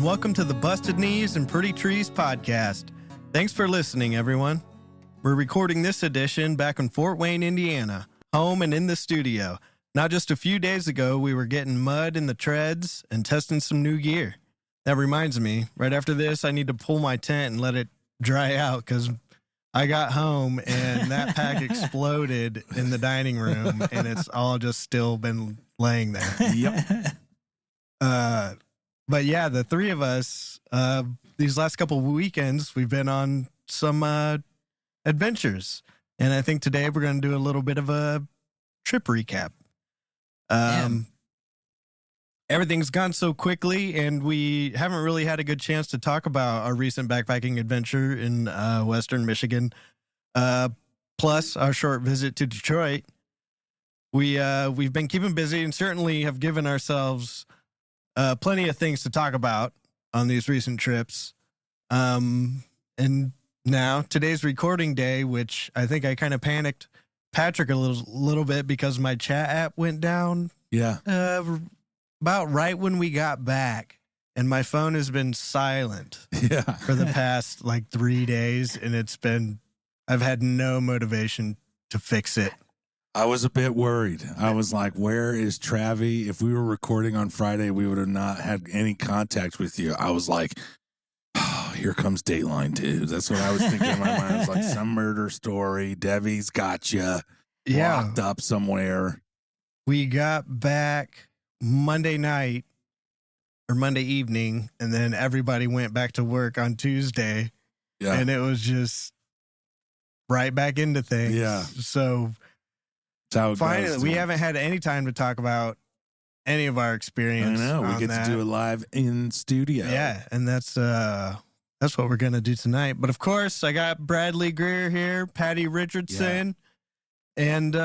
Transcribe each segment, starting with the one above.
welcome to the Busted Knees and Pretty Trees podcast. Thanks for listening, everyone. We're recording this edition back in Fort Wayne, Indiana, home and in the studio. Not just a few days ago, we were getting mud in the treads and testing some new gear. That reminds me, right after this, I need to pull my tent and let it dry out because I got home and that pack exploded in the dining room and it's all just still been laying there. Yep. But yeah, the three of us, these last couple of weekends, we've been on some adventures. And I think today we're going to do a little bit of a trip recap. Everything's gone so quickly, and we haven't really had a good chance to talk about our recent backpacking adventure in Western Michigan, plus our short visit to Detroit. We've been keeping busy and certainly have given ourselves plenty of things to talk about on these recent trips. And now today's recording day, which I think I kind of panicked Patrick a little bit because my chat app went down. Yeah. About right when we got back, and my phone has been silent for the past like 3 days, and I've had no motivation to fix it. I was a bit worried. I was like, where is Travi? If we were recording on Friday, we would have not had any contact with you. I was like, oh, here comes Dateline 2. That's what I was thinking in my mind. I was like, some murder story. Debbie's got you locked up somewhere. We got back Monday night or Monday evening, and then everybody went back to work on Tuesday. Yeah. And it was just right back into things. Yeah. So finally, we haven't had any time to talk about any of our experience. I know. We get to do it live in studio. Yeah. And that's what we're going to do tonight. But of course, I got Bradley Greer here, Patty Richardson, and,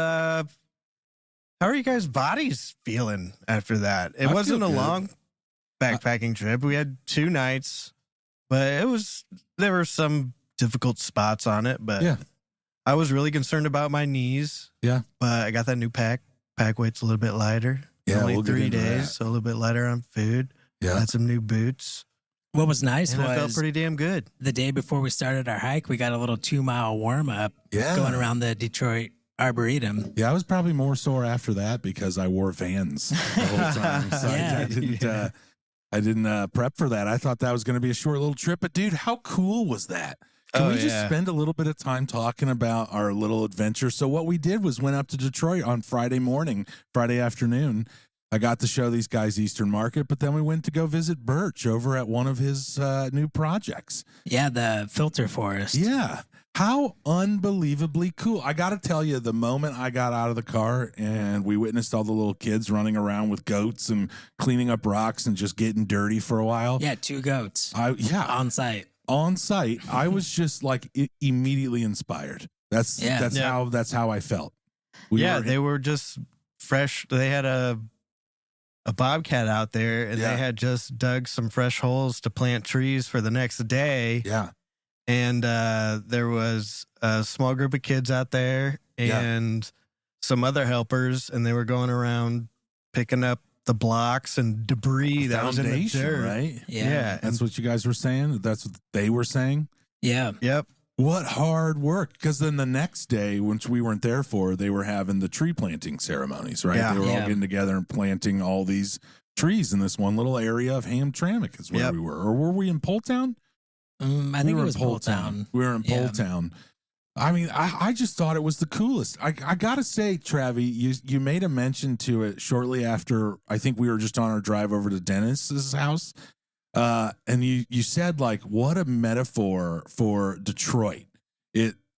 how are you guys' bodies feeling after that? It wasn't a long backpacking trip. We had 2 nights, but there were some difficult spots on it, but yeah. I was really concerned about my knees. Yeah. But I got that new pack. Pack weight's a little bit lighter. Yeah. Only 3 days, so a little bit lighter on food. Yeah. Had some new boots. What was nice was I felt pretty damn good. The day before we started our hike, we got a little 2-mile warm up going around the Detroit Arboretum. Yeah, I was probably more sore after that because I wore Vans the whole time. So I didn't prep for that. I thought that was going to be a short little trip. But dude, how cool was that? Can we just spend a little bit of time talking about our little adventure? So what we did was went up to Detroit on Friday afternoon. I got to show these guys Eastern Market, but then we went to go visit Birch over at one of his new projects. Yeah, the filter forest. Yeah. How unbelievably cool. I got to tell you, the moment I got out of the car and we witnessed all the little kids running around with goats and cleaning up rocks and just getting dirty for a while. Yeah, 2 goats. On site. On site, I was just like immediately inspired. That's how I felt. They were just fresh. They had a bobcat out there, and they had just dug some fresh holes to plant trees for the next day. Yeah. And there was a small group of kids out there and some other helpers, and they were going around picking up the blocks and debris that was in the dirt. Right? Yeah. That's what you guys were saying? That's what they were saying? Yeah. Yep. What hard work. Because then the next day, which we weren't there for, they were having the tree planting ceremonies, right? Yeah. They were all getting together and planting all these trees in this one little area of Hamtramck is where we were. Or were we in Poletown? I think it was Poletown. We were in Poletown. I mean, I just thought it was the coolest. I got to say, Travi, you made a mention to it shortly after, I think we were just on our drive over to Dennis's house. And you said, like, what a metaphor for Detroit.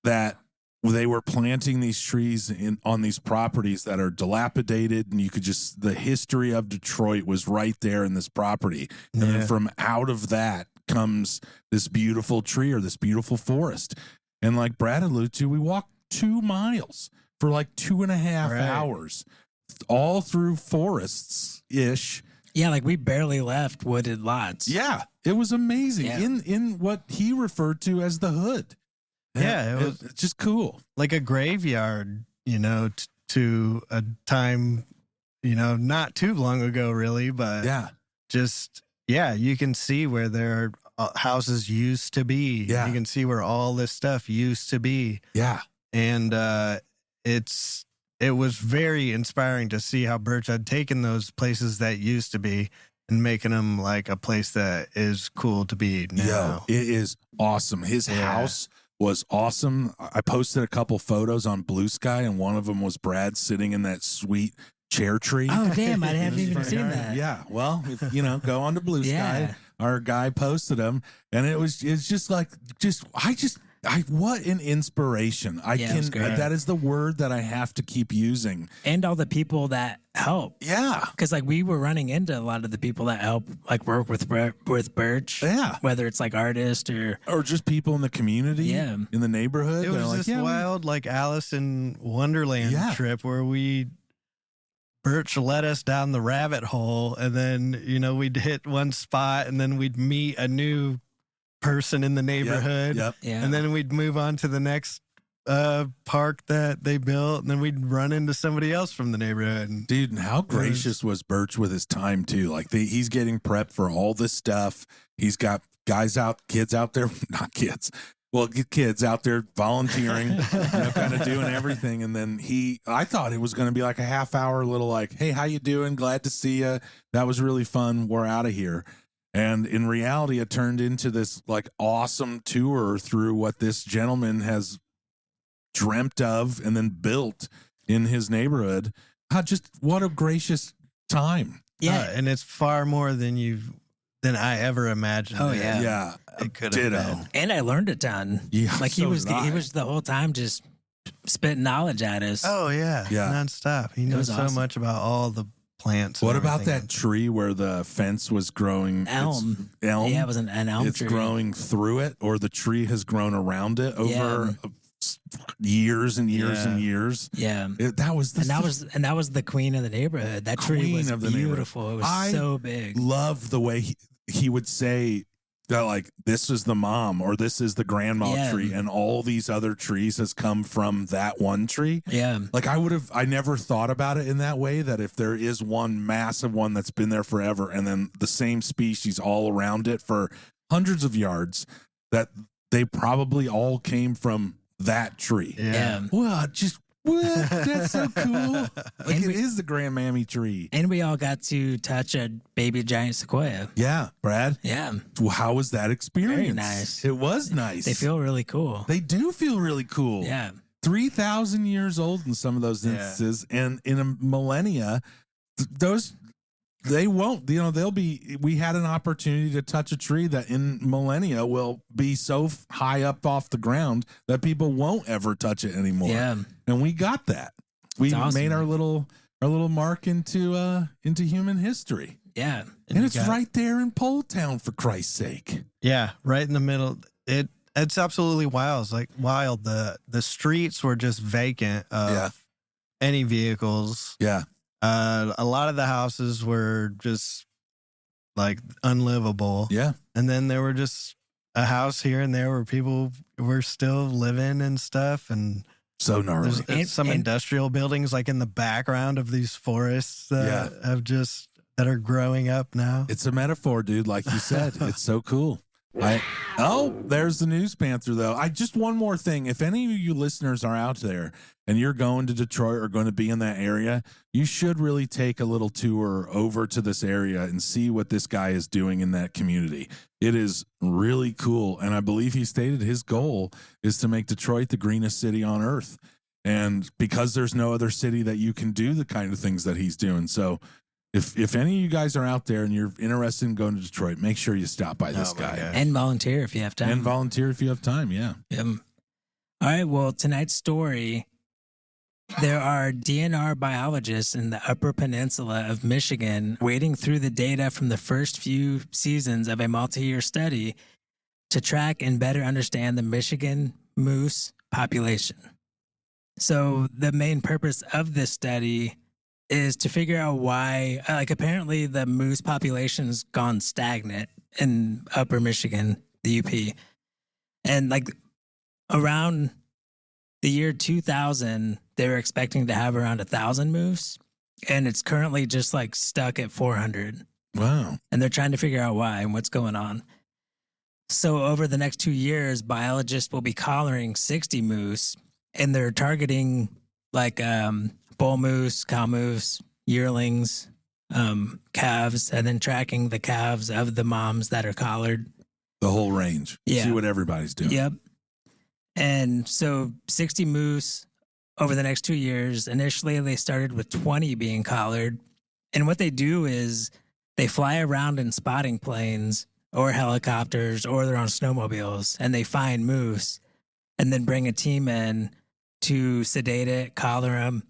That they were planting these trees on these properties that are dilapidated, and you could just, the history of Detroit was right there in this property. And then from out of that comes this beautiful tree or this beautiful forest. And like Brad alluded to, we walked 2 miles for like 2.5 hours, all through forests-ish. Yeah, like we barely left wooded lots. Yeah, it was amazing in what he referred to as the hood. Yeah, it was just cool. Like a graveyard, to a time, not too long ago, really, but just Yeah, you can see where their houses used to be. Yeah. You can see where all this stuff used to be. Yeah. And it was very inspiring to see how Birch had taken those places that used to be and making them like a place that is cool to be now. Yo, it is awesome. His house was awesome. I posted a couple photos on Blue Sky, and one of them was Brad sitting in that sweet chair tree. Oh, damn. I haven't even seen that. Yeah. Well, if, go on to Blue Sky. Our guy posted them, and it's just like, what an inspiration. That is the word that I have to keep using. And all the people that help. Yeah. Because like we were running into a lot of the people that help like work with Birch. Yeah. Whether it's like artists or just people in the community. Yeah. In the neighborhood. It was this wild like Alice in Wonderland trip where Birch led us down the rabbit hole, and then, we'd hit one spot, and then we'd meet a new person in the neighborhood. Yep. Yeah. And then we'd move on to the next park that they built, and then we'd run into somebody else from the neighborhood. Dude, and how gracious was Birch with his time, too? Like, he's getting prepped for all this stuff. He's got kids out there, not kids. Well, kids out there volunteering, kind of doing everything. And then I thought it was going to be like a half-hour little like, hey, how you doing? Glad to see you. That was really fun. We're out of here. And in reality, it turned into this like awesome tour through what this gentleman has dreamt of and then built in his neighborhood. What a gracious time. Yeah. And it's far more than I ever imagined. Oh, yeah. Yeah. It could have been. And I learned a ton. Yeah. Like he was the whole time just spitting knowledge at us. Oh, yeah. Yeah. Nonstop. He knows so much about all the plants. What about that tree where the fence was growing? Elm. Elm? Yeah, it was an elm it's tree. growing through it, or the tree has grown around it over years and years and years. Yeah. That was the queen of the neighborhood. That tree was beautiful. It was so big. Love the way he would say that, like, this is the mom or this is the grandma tree, and all these other trees has come from that one tree. Yeah. Like I never thought about it in that way, that if there is one massive one that's been there forever and then the same species all around it for hundreds of yards, that they probably all came from that tree. Yeah. Well, what? That's so cool. Like it is the grandmammy tree. And we all got to touch a baby giant sequoia. Yeah, Brad. Yeah. Well, how was that experience? Very nice. It was nice. They feel really cool. They do feel really cool. Yeah. 3,000 years old in some of those instances. And in a millennia, they won't, we had an opportunity to touch a tree that in millennia will be so high up off the ground that people won't ever touch it anymore. Yeah. And we got that. We made our little mark into human history. Yeah. And it's right there in Pole Town, for Christ's sake. Yeah, right in the middle. It's absolutely wild. It's like wild. The streets were just vacant of any vehicles. Yeah. A lot of the houses were just like unlivable. Yeah. And then there were just a house here and there where people were still living and stuff. And so gnarly. There's some industrial buildings like in the background of these forests that that are growing up now. It's a metaphor, dude. Like you said, it's so cool. There's the News Panther, though. Just one more thing. If any of you listeners are out there and you're going to Detroit or going to be in that area, you should really take a little tour over to this area and see what this guy is doing in that community. It is really cool. And I believe he stated his goal is to make Detroit the greenest city on earth. And because there's no other city that you can do the kind of things that he's doing. So if any of you guys are out there and you're interested in going to Detroit, make sure you stop by this guy. And volunteer if you have time. Yeah. All right. Well, tonight's story, there are DNR biologists in the Upper Peninsula of Michigan wading through the data from the first few seasons of a multi-year study to track and better understand the Michigan moose population. So the main purpose of this study is to figure out why, apparently the moose population's gone stagnant in Upper Michigan, the UP. And around the year 2000, they were expecting to have around 1,000 moose. And it's currently just stuck at 400. Wow. And they're trying to figure out why and what's going on. So over the next 2 years, biologists will be collaring 60 moose, and they're targeting like bull moose, cow moose, yearlings, calves, and then tracking the calves of the moms that are collared. The whole range. Yeah. See what everybody's doing. Yep. And so 60 moose over the next 2 years. Initially, they started with 20 being collared. And what they do is they fly around in spotting planes or helicopters, or they're on snowmobiles, and they find moose and then bring a team in to sedate it, collar them.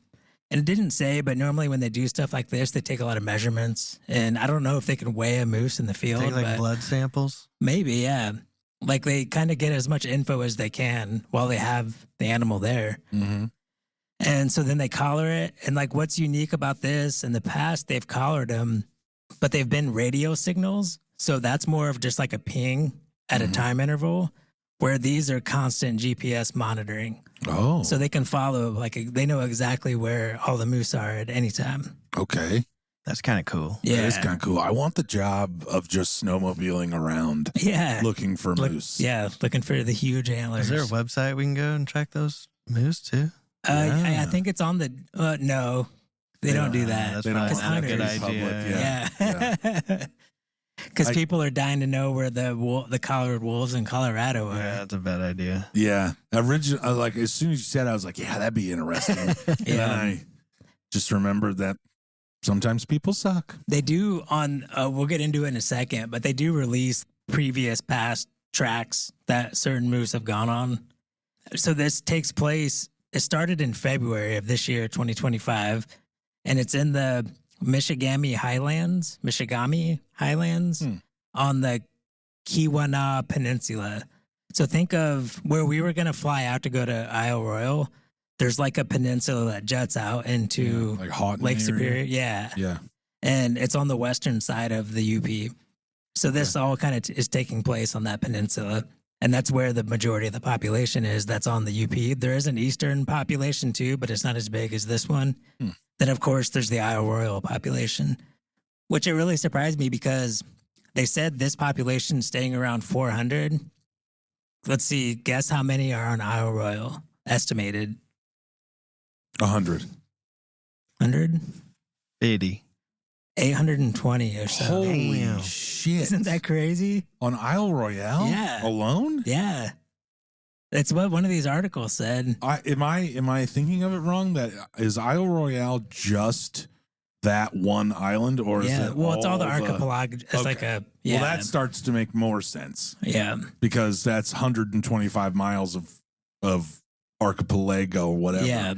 And it didn't say, but normally when they do stuff like this, they take a lot of measurements. And I don't know if they can weigh a moose in the field. Take like but blood samples. maybe, yeah. Like they kind of get as much info as they can while they have the animal there. Mm-hmm. And so then they collar it. And like what's unique about this, in the past, they've collared them, but they've been radio signals. So that's more of just like a ping at a time interval, where these are constant GPS monitoring. Oh. So they can follow, like they know exactly where all the moose are at any time. Okay. That's kind of cool. Yeah. That is kind of cool. I want the job of just snowmobiling around Yeah. looking for moose. Yeah. Looking for the huge antlers. Is there a website we can go and track those moose too? I think it's on the, no, they don't do that. That's They don't probably not a good hunters- idea. Yeah. Because I- people are dying to know where the collared wolves in Colorado are. Yeah, that's a bad idea. Yeah. Like as soon as you said it, I was like, yeah, that'd be interesting. And then Yeah. I just remembered that sometimes people suck. They do on, we'll get into it in a second, but they do release previous past tracks that certain moose have gone on. So this takes place, it started in February of this year, 2025, and it's in the Michigami Highlands on the Keweenaw Peninsula. So think of where we were going to fly out to go to Isle Royale. There's like a peninsula that juts out into Like Houghton Lake area. Superior. Yeah. Yeah. And it's on the western side of the UP. So this all kind of is taking place on that peninsula. And that's where the majority of the population is that's on the UP. There is an eastern population too, but it's not as big as this one. Then, of course, there's the Isle Royale population, which it really surprised me because they said this population staying around 400. Let's see, guess how many are on Isle Royale? Estimated 100. 100? 80. 820 or so. Holy Damn. shit. Isn't that crazy? On Isle Royale? Yeah. Alone? Yeah. That's what one of these articles said. Am I thinking of it wrong? That is Isle Royale just that one island, or is Yeah. it Well, it's all the the- archipelago. It's Okay. like a, yeah. Well, that starts to make more sense yeah. because that's 125 miles of archipelago or whatever. Yeah.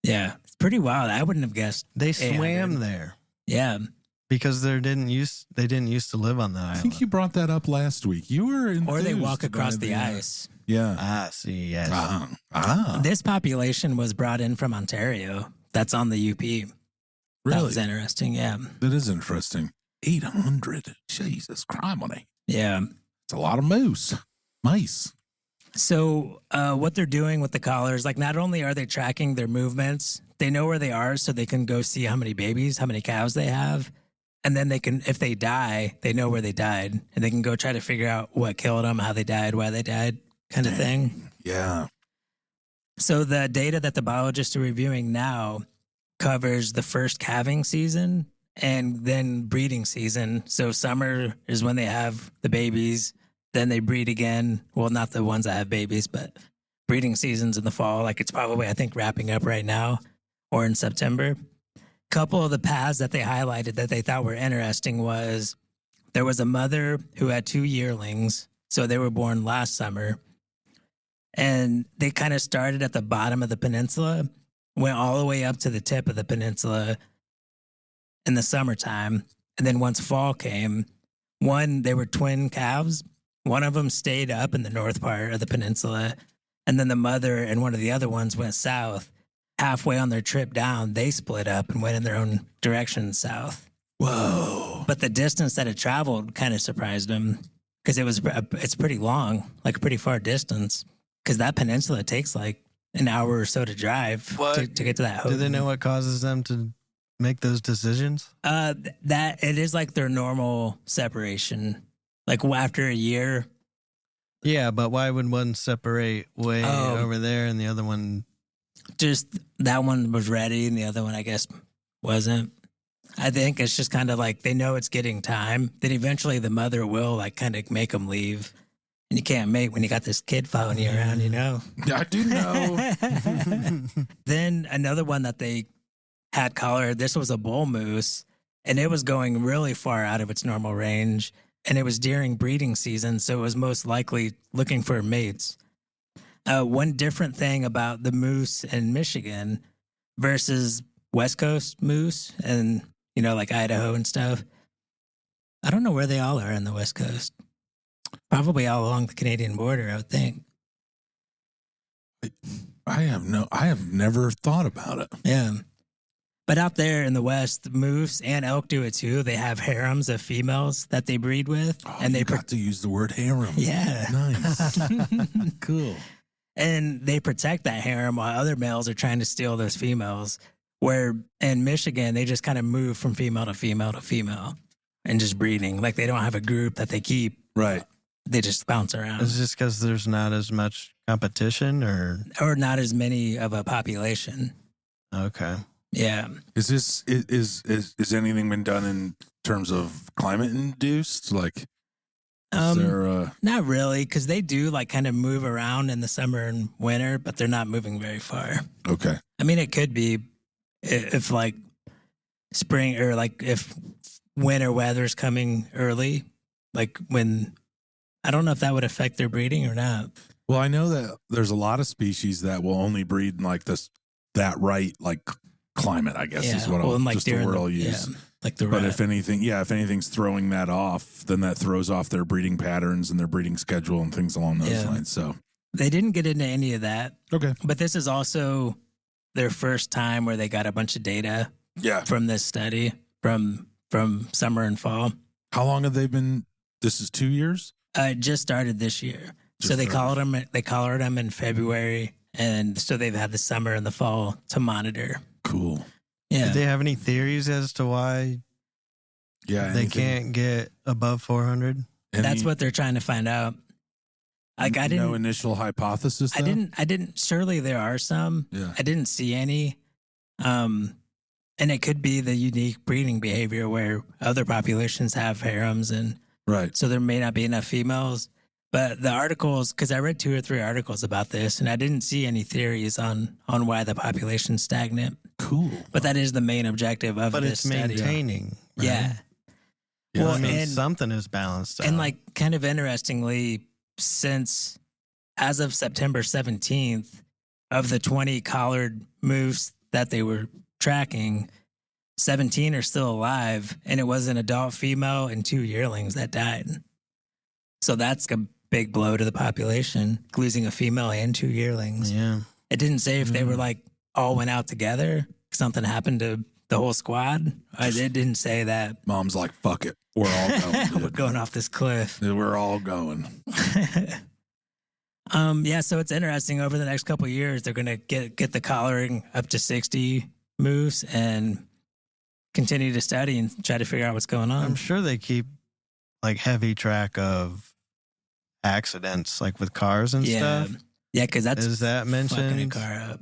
Yeah. It's pretty wild. I wouldn't have guessed. They 800. swam there Yeah. because they didn't used to live on the I island. think you brought that up last week. You were Or they enthused walk across about the it, ice. Yeah. Ah, see, yes. This population was brought in from Ontario. That's on the UP. That Really? was interesting. Yeah. That is interesting. 800. Jesus criminy. Yeah. It's a lot of mice. So what they're doing with the collars, like not only are they tracking their movements, they know where they are so they can go see how many babies, how many cows they have. And then they can, if they die, they know where they died. And they can go try to figure out what killed them, how they died, why they died, kind of thing. Yeah. So the data that the biologists are reviewing now covers the first calving season and then breeding season. So summer is when they have the babies. Then they breed again. Well, not the ones that have babies, but breeding seasons in the fall. Like it's probably, I think, wrapping up right now or in September. Couple of the paths that they highlighted that they thought were interesting was there was a mother who had 2 yearlings. So they were born last summer. And they kind of started at the bottom of the peninsula, went all the way up to the tip of the peninsula in the summertime. And then once fall came, they were twin calves. One of them stayed up in the north part of the peninsula. And then the mother and one of the other ones went south. Halfway on their trip down, they split up and went in their own direction south. Whoa. But the distance that it traveled kind of surprised them because it's pretty long, like a pretty far distance. Because that peninsula takes like an hour or so to drive to get to that. Do they know what causes them to make those decisions? That it is like their normal separation. Like after a year. Yeah, but why would one separate way Oh. over there and the other one? Just that one was ready and the other one, I guess, wasn't. I think it's just kind of like they know it's getting time. Then eventually the mother will like kind of make them leave. And you can't mate when you got this kid following you around, you know? I do know. Then another one that they had collared, this was a bull moose, and it was going really far out of its normal range. And it was during breeding season, so it was most likely looking for mates. One different thing about the moose in Michigan versus West Coast moose and, you know, like Idaho and stuff, I don't know where they all are on the West Coast. Probably all along the Canadian border, I would think. I have never thought about it. Yeah. But out there in the West, moose and elk do it too. They have harems of females that they breed with. Oh, and you they got to use the word harem. Yeah. Nice. Cool. And they protect that harem while other males are trying to steal those females. Where in Michigan, they just kind of move from female to female to female and just breeding. Like they don't have a group that they keep. Right. They just bounce around. Is it just because there's not as much competition, or not as many of a population. okay? Yeah. Is anything been done in terms of climate induced? Like, is there Not really, because they do like kind of move around in the summer and winter, but they're not moving very far. okay. I mean, it could be if like spring or like if winter weather's coming early, like when I don't know if that would affect their breeding or not. Well, I know that there's a lot of species that will only breed in like that right like climate, I guess is what and, like, just the during word I'll use. Yeah, like the But rat. if anything's throwing that off, then that throws off their breeding patterns and their breeding schedule and things along those Yeah. lines. So They didn't get into any of that, okay, but this is also their first time where they got a bunch of data yeah. from this study from summer and fall. How long have they been? This is 2 years. It just started this year. Just So they started. collared them in February, and so they've had the summer and the fall to monitor. Cool. Yeah. Do they have any theories as to why Yeah, they can't get above 400? That's what they're trying to find out. Like I didn't no initial hypothesis. I though? didn't surely there are some. Yeah. I didn't see any. And it could be the unique breeding behavior where other populations have harems, and Right. so there may not be enough females. But the articles, because I read 2 or 3 articles about this, and I didn't see any theories on why the population's stagnant. Cool. But that is the main objective of But this it's study. maintaining. Right? Yeah. Yeah, Well, Well, I mean, and- something is balanced out. And like kind of interestingly, since as of September 17th, of the 20 collared moose that they were tracking, 17 are still alive, and it was an adult female and 2 yearlings that died. So that's a big blow to the population, losing a female and 2 yearlings. yeah. It didn't say if they were like all went out together, something happened to the whole squad. It didn't say that. Mom's like, fuck it. We're all going. We're dude. going off this cliff. We're all going. Yeah, so it's interesting. Over the next couple of years, they're going to get the collaring up to 60 moose and continue to study and try to figure out what's going on. I'm sure they keep like heavy track of accidents, like with cars and yeah, stuff. yeah, because that's Is that fucking a mentioned? car up.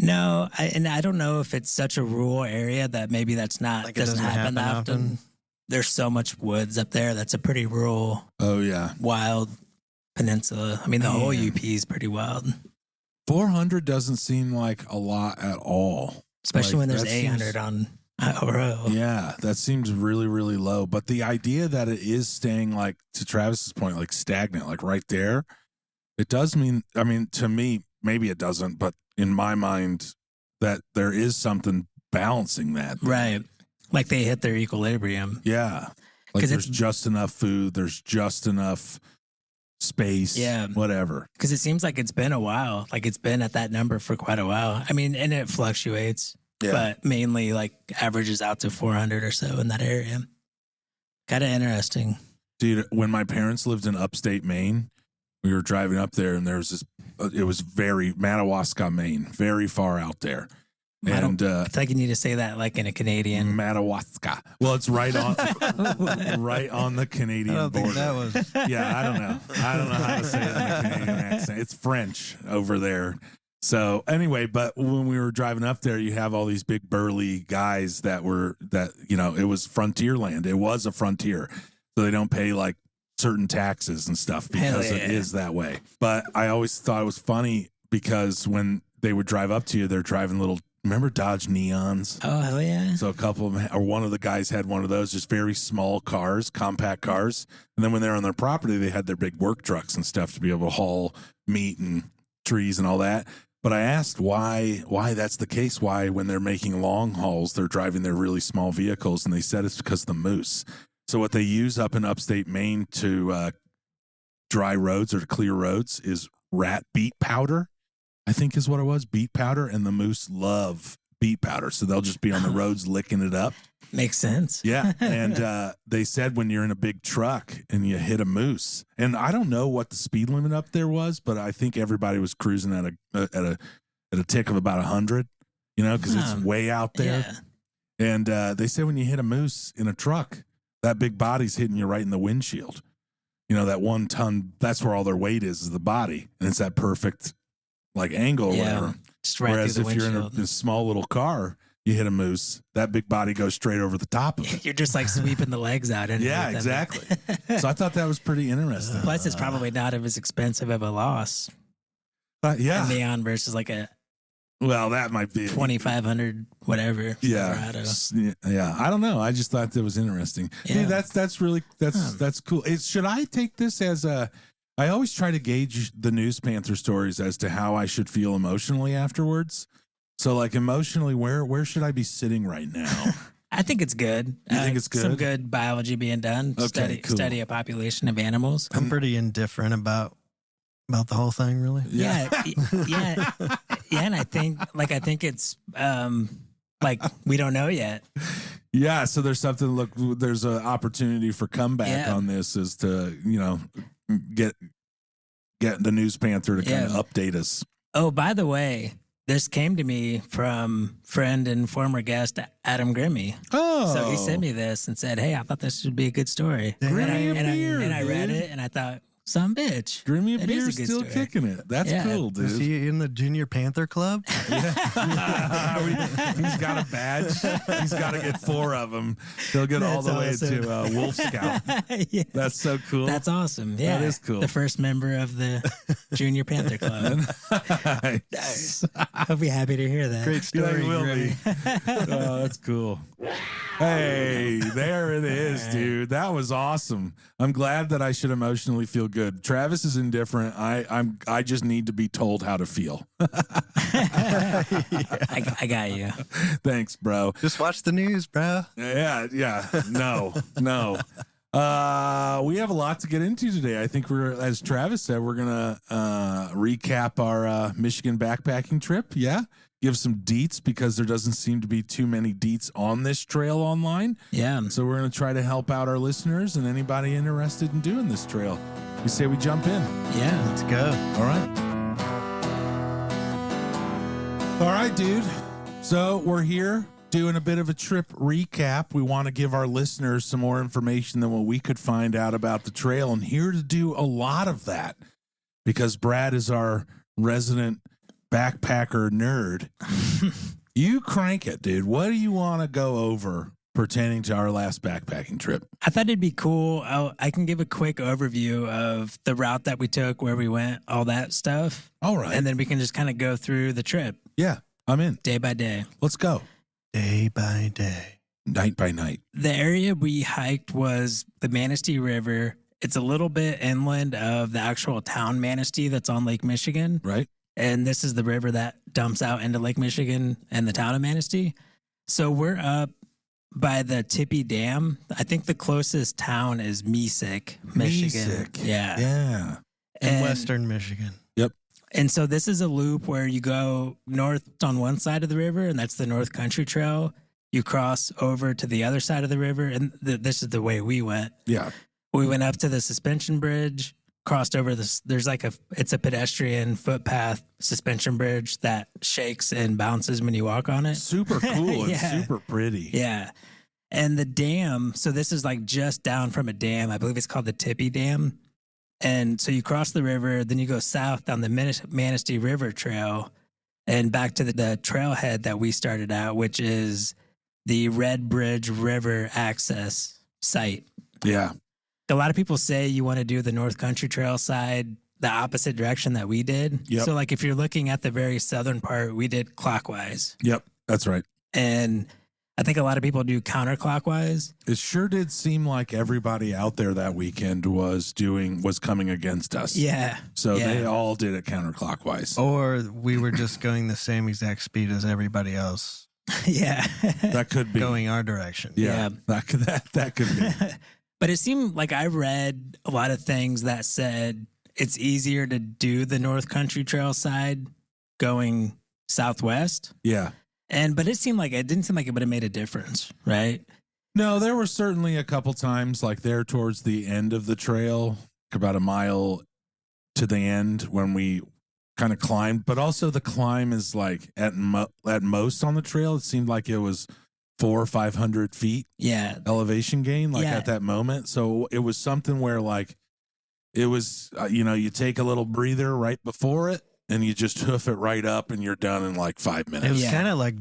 No, I don't know if it's such a rural area that maybe that's not Like it doesn't doesn't happen happen often. often? There's so much woods up there. That's a pretty rural, Oh yeah. wild peninsula. I mean, the whole Man. UP is pretty wild, 400 doesn't seem like a lot at all. especially Like, when there's that seems- 800 on Row. Yeah, that seems really, really low. But the idea that it is staying, like, to Travis's point, like stagnant, like right there, it does mean, I mean, to me, maybe it doesn't, but in my mind, that there is something balancing that. Right. Like they hit their equilibrium. Yeah. Like 'Cause there's it's- just enough food, there's just enough space, Yeah. whatever. Because it seems like it's been a while. Like it's been at that number for quite a while. I mean, and it fluctuates, but mainly like averages out to 400 or so in that area. Kind of interesting. Dude, when my parents lived in upstate Maine, we were driving up there and there was this, it was very Madawaska, Maine, very far out there. And I feel like you need to say that like in a Canadian. Madawaska. Well, it's right on the Canadian I don't border. think that was. Yeah, I don't know how to say it in a Canadian accent. It's French over there. So anyway, but when we were driving up there, you have all these big burly guys that it was frontier land. It was a frontier. So they don't pay like certain taxes and stuff because it is that way. But I always thought it was funny because when they would drive up to you, they're driving remember Dodge Neons? Oh, hell yeah. So a couple of them, or one of the guys had one of those, just very small cars, compact cars. And then when they're on their property, they had their big work trucks and stuff to be able to haul meat and trees and all that. But I asked why that's the case, why when they're making long hauls, they're driving their really small vehicles. And they said it's because of the moose. So what they use up in upstate Maine to dry roads or to clear roads is rat beet powder, I think is what it was, beet powder. And the moose love beet powder. So they'll just be on the roads licking it up. Makes sense. Yeah. And they said when you're in a big truck and you hit a moose, and I don't know what the speed limit up there was, but I think everybody was cruising at a tick of about 100, because it's way out there. Yeah. And they said when you hit a moose in a truck, that big body's hitting you right in the windshield. That 1 ton, that's where all their weight is the body. And it's that perfect like angle or whatever. Just right Whereas through the if you're in windshield. a small little car, you hit a moose, that big body goes straight over the top of it. You're just like sweeping the legs out. Yeah, exactly. So I thought that was pretty interesting. Plus, it's probably not as expensive of a loss. Yeah. A Neon versus like a Well, that might be 2,500 whatever. Yeah. Silverado. Yeah. I don't know. I just thought that was interesting. Yeah. Hey, that's cool. Should I take this as I always try to gauge the News Panther stories as to how I should feel emotionally afterwards. So like emotionally, where should I be sitting right now? I think it's good. You think it's good? Some good biology being done. Okay, cool. Study a population of animals. I'm pretty indifferent about the whole thing, really. Yeah. Yeah. And I think it's like we don't know yet. Yeah, so there's something. Look, there's an opportunity for comeback on this, is to get the News Panther to kind of update us. Oh, by the way, this came to me from friend and former guest Adam Grimmy. Oh, So he sent me this and said, "Hey, I thought this would be a good story." Grimmy And I read dude. it and I thought, "Some bitch." Grimmy It is a Beer's good still story. kicking it. That's Yeah. cool, dude. Is he in the Junior Panther Club? He's got a badge. He's got to get 4 of them. He'll get all the way That's to Wolf Scout. Yeah. That's so cool. That's awesome. Yeah. That is cool. The first member of the Junior Panther Club. Nice. I'll be happy to hear that. Great story, He will be. Grimmy. Oh, that's cool. Hey, there it is, dude. That was awesome. I'm glad that I should emotionally feel good. Travis is indifferent. I just need to be told how to feel. I got you. Thanks, bro. Just watch the news, bro. Yeah. No. We have a lot to get into today. I think as Travis said, we're gonna recap our Michigan backpacking trip. Yeah. Give some deets, because there doesn't seem to be too many deets on this trail online. Yeah. So we're going to try to help out our listeners and anybody interested in doing this trail. We say we jump in. Yeah. Let's go. All right. All right, dude. So we're here doing a bit of a trip recap. We want to give our listeners some more information than what we could find out about the trail. And here to do a lot of that, because Brad is our resident backpacker nerd. You crank it, dude. What do you want to go over pertaining to our last backpacking trip? I thought it'd be cool. I can give a quick overview of the route that we took, where we went, all that stuff. All right. And then we can just kind of go through the trip Yeah, I'm in. day by day. Let's go. Day by day. Night by night. The area we hiked was the Manistee River. It's a little bit inland of the actual town Manistee that's on Lake Michigan. Right? And this is the river that dumps out into Lake Michigan and the town of Manistee. So we're up by the Tippy Dam. I think the closest town is Mesick, Michigan. Mesick. Yeah. Yeah. In Western Michigan. And so this is a loop where you go north on one side of the river, and that's the North Country Trail. You cross over to the other side of the river, and this is the way we went. Yeah. We went up to the suspension bridge, crossed over this. There's like it's a pedestrian footpath suspension bridge that shakes and bounces when you walk on it. Super cool and Yeah. super pretty. Yeah. And the dam, so this is like just down from a dam. I believe it's called the Tippy Dam. And so you cross the river, then you go south down the Manistee River Trail and back to the trailhead that we started out, which is the Red Bridge River access site. Yeah. A lot of people say you want to do the North Country Trail side the opposite direction that we did. Yep. So like if you're looking at the very southern part, we did clockwise. Yep. That's right. And I think a lot of people do counterclockwise. It sure did seem like everybody out there that weekend was coming against us. Yeah. So Yeah. they all did it counterclockwise. Or we were just going the same exact speed as everybody else, Yeah. That could be going our direction. Yeah. That could be. But it seemed like I read a lot of things that said it's easier to do the North Country Trail side going southwest. Yeah. But it didn't seem like it would have made a difference, right? No, there were certainly a couple times like there towards the end of the trail, about a mile to the end when we kind of climbed, but also the climb is like at most on the trail. It seemed like it was 400 or 500 feet Yeah. elevation gain, like Yeah. at that moment. So it was something where like it was, you take a little breather right before it and you just hoof it right up and you're done in like 5 It minutes. was Yeah. kind of like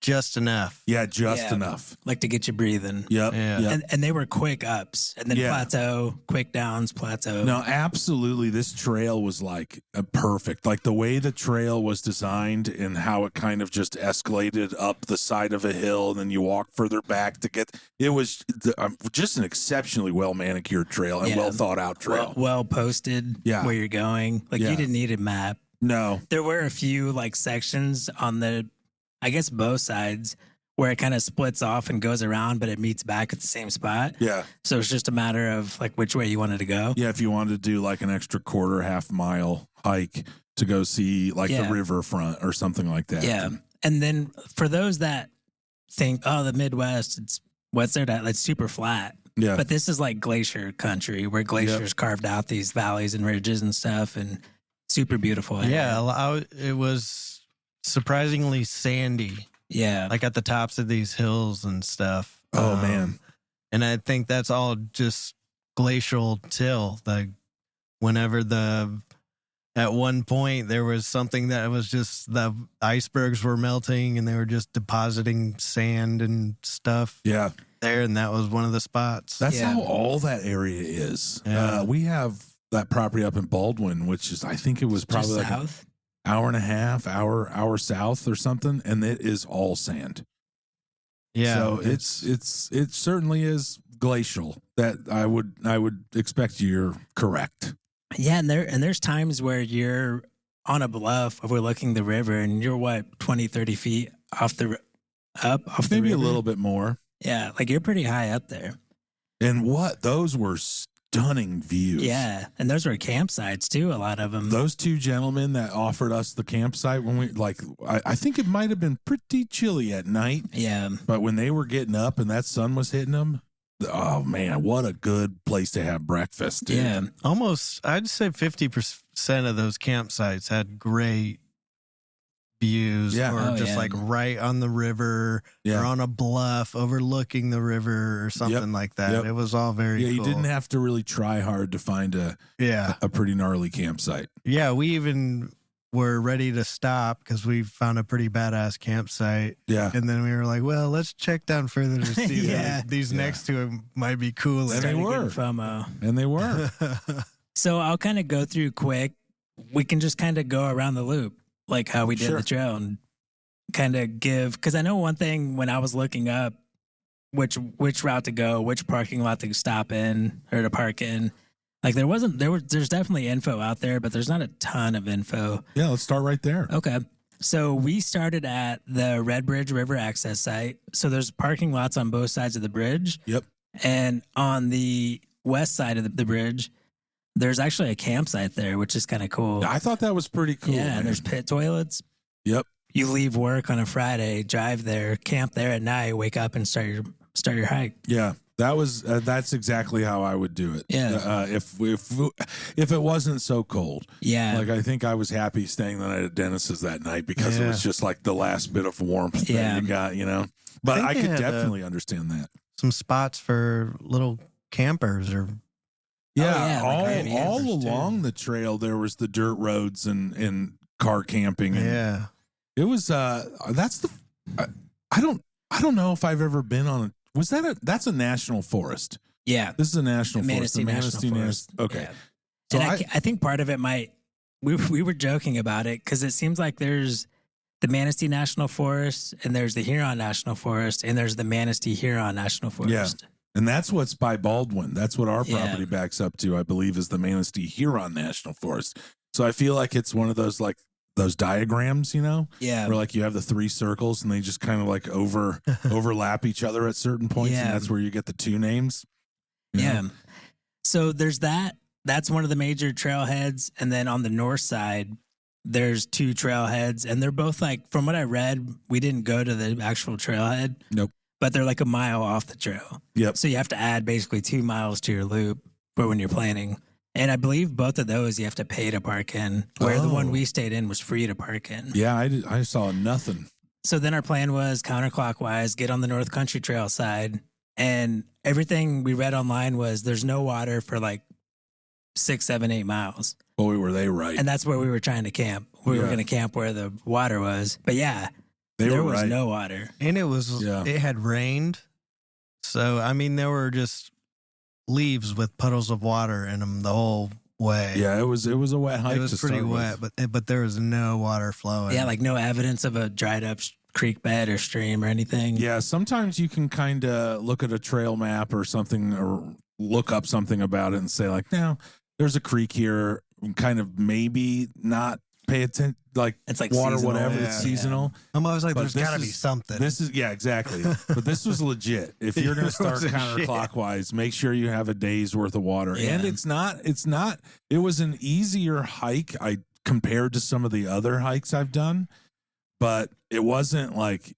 just enough. Yeah, just Yeah. enough. Like to get you breathing. Yep. Yeah. Yep. And they were quick ups and then Yeah. plateau, quick downs, plateau. No, absolutely. This trail was like perfect. Like the way the trail was designed and how it kind of just escalated up the side of a hill. And then you walk further back to get it was just an exceptionally well manicured trail and Yeah. well thought out trail. Well posted Yeah. where you're going. Like Yeah. you didn't need a map. No. There were a few like sections on I guess both sides where it kind of splits off and goes around, but it meets back at the same spot. Yeah. So it's just a matter of like which way you wanted to go. Yeah. If you wanted to do like an extra half mile hike to go see like Yeah. the riverfront or something like that. Yeah. And then for those that think, oh, the Midwest, what's there that it's super flat. Yeah. But this is like glacier country where glaciers carved out these valleys and ridges and stuff and super beautiful. Yeah, it was surprisingly sandy, Yeah. like at the tops of these hills and stuff. Oh, man. And I think that's all just glacial till. Like whenever at one point there was something that was just the icebergs were melting and they were just depositing sand and stuff Yeah. there, and that was one of the spots. That's Yeah. how all that area is. Yeah. We have that property up in Baldwin, which is, I think it was probably Just like south. an hour and a half, hour south or something. And it is all sand. Yeah, So it certainly is glacial. That I would expect you're correct. Yeah, and there's times where you're on a bluff overlooking the river and you're what 20, 30 feet off the Maybe a river? little bit more. Yeah, like you're pretty high up there. And those were stunning views. Yeah, and those were campsites too. A lot of them. Those two gentlemen that offered us the campsite when I think it might have been pretty chilly at night, Yeah, but when they were getting up and that sun was hitting them, oh man, what a good place to have breakfast. Dude. yeah, almost, I'd say 50% of those campsites had great views, Yeah. or Oh, just yeah. like right on the river Yeah. or on a bluff overlooking the river or something like that. Yep. It was all very Yeah, you cool. didn't have to really try hard to find a pretty gnarly campsite. Yeah, we even were ready to stop because we found a pretty badass campsite. Yeah. And then we were like, well, let's check down further to see Yeah. that these next two might be cool. And they Started were. getting FOMO. And they were. So I'll kind of go through quick. We can just kind of go around the loop, like how we did Sure. the trail, and kind of give. Because I know one thing when I was looking up which route to go, which parking lot to stop in or to park in. Like there's definitely info out there, but there's not a ton of info. Yeah, let's start right there. Okay. So we started at the Red Bridge River access site. So there's parking lots on both sides of the bridge. Yep. And on the west side of the bridge, there's actually a campsite there, which is kind of cool. I thought that was pretty cool. Yeah, man. and there's pit toilets. Yep. You leave work on a Friday, drive there, camp there at night, wake up and start your hike. Yeah. That's exactly how I would do it. Yeah. If it wasn't so cold. Yeah. Like I think I was happy staying the night at Dennis's that night because it was just like the last bit of warmth that you got, you know. But I could definitely understand that. Some spots for little campers or all along the trail there was the dirt roads and car camping. And it was that's the I don't know if I've ever been on that's a national forest. Yeah. This is a national forest. Manistee Forest. Okay. Yeah. So and I think part of it we were joking about it because it seems like there's the Manistee National Forest and there's the Huron National Forest and there's the Manistee Huron National Forest. Yeah. And that's what's by Baldwin. That's what our property backs up to, I believe, is the Manistee Huron National Forest. So I feel like it's one of those like those diagrams, you know? Yeah. Where like you have the three circles and they just kind of like overlap each other at certain points. Yeah. And that's where you get the two names. Yeah. So there's that. That's one of the major trailheads. And then on the north side, there's two trailheads. And they're both like, from what I read, we didn't go to the actual trailhead. Nope. But they're like a mile off the trail. Yep. So you have to add basically 2 miles to your loop for when you're planning. And I believe both of those you have to pay to park in, where the one we stayed in was free to park in. Yeah, I saw nothing. So then our plan was counterclockwise, get on the North Country Trail side. And everything we read online was there's no water for like 6, 7, 8 miles. Boy, were they right. And that's where we were trying to camp. We were going to camp where the water was. But yeah, there was no water. And it had rained. So, I mean, there were just leaves with puddles of water in them the whole way. Yeah, it was a wet hike. It was pretty wet, but there was no water flowing. Yeah, like no evidence of a dried up creek bed or stream or anything. Yeah, sometimes you can kind of look at a trail map or something or look up something about it and say like, no, there's a creek here, kind of maybe not pay attention, like it's like water, seasonal, whatever, it's seasonal. I'm always like, there's got to be something. This is, exactly. But this was legit. If you're going to start counterclockwise, make sure you have a day's worth of water. Yeah. And it was an easier hike compared to some of the other hikes I've done, but it wasn't like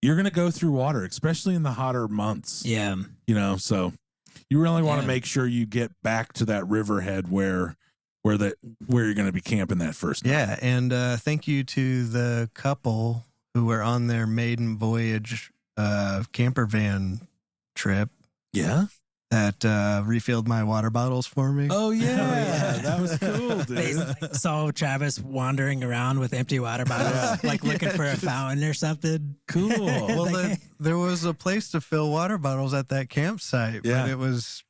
you're going to go through water, especially in the hotter months. Yeah. You know, so you really want to make sure you get back to that riverhead where you're going to be camping that first night. Yeah, and thank you to the couple who were on their maiden voyage camper van trip. Yeah, that refilled my water bottles for me. Oh yeah, that was cool, dude. They saw Travis wandering around with empty water bottles, like looking for a fountain or something. Cool. Well, there was a place to fill water bottles at that campsite, but it was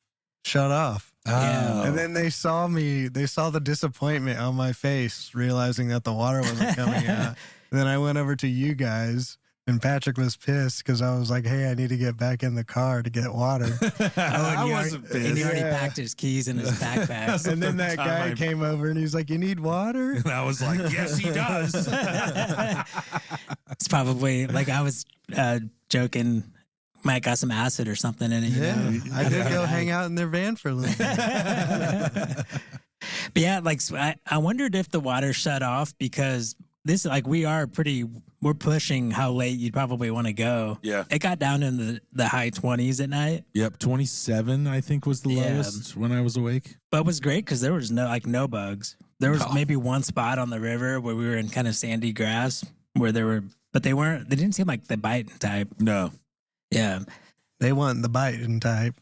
shut off. Oh. And then they saw the disappointment on my face, realizing that the water wasn't coming out. And then I went over to you guys, and Patrick was pissed because I was like, hey, I need to get back in the car to get water. I wasn't pissed. And he already packed his keys in his backpack. And then that guy came over and he's like, you need water? And I was like, yes, he does. It's probably like I was joking. Might got some acid or something in it. You know? I did go hang out in their van for a little bit. But yeah, like I wondered if the water shut off because this, like, we're pushing how late you'd probably want to go. Yeah. It got down in the high 20s at night. Yep. 27, I think, was the lowest when I was awake. But it was great because there was no bugs. There was maybe one spot on the river where we were in kind of sandy grass where but they didn't seem like the biting type. No. Yeah. They want the biting type.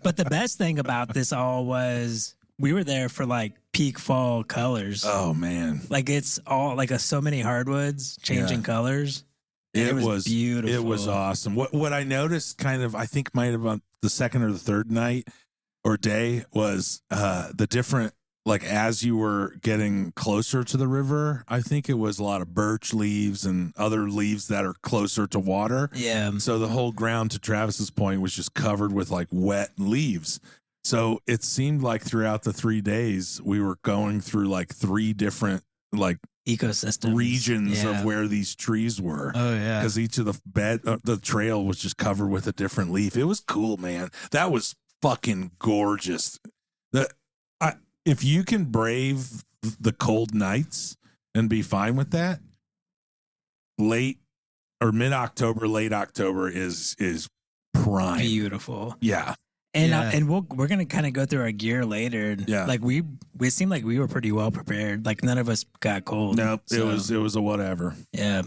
But the best thing about this all was we were there for like peak fall colors. Oh man. Like it's all like so many hardwoods changing colors. It was beautiful. It was awesome. What I noticed kind of, I think might have on the second or the third night or day was the different, like as you were getting closer to the river, I think it was a lot of birch leaves and other leaves that are closer to water. Yeah. So the whole ground, to Travis's point, was just covered with like wet leaves. So it seemed like throughout the 3 days, we were going through like 3 different like ecosystem regions of where these trees were. Oh yeah. Because each of the trail was just covered with a different leaf. It was cool, man. That was fucking gorgeous. If you can brave the cold nights and be fine with that, late or mid-October, late October is prime. Beautiful. Yeah. And Yeah. and we're gonna kind of go through our gear later. Yeah. Like we seemed like we were pretty well prepared. Like none of us got cold. Nope. So, It was a whatever. yeah.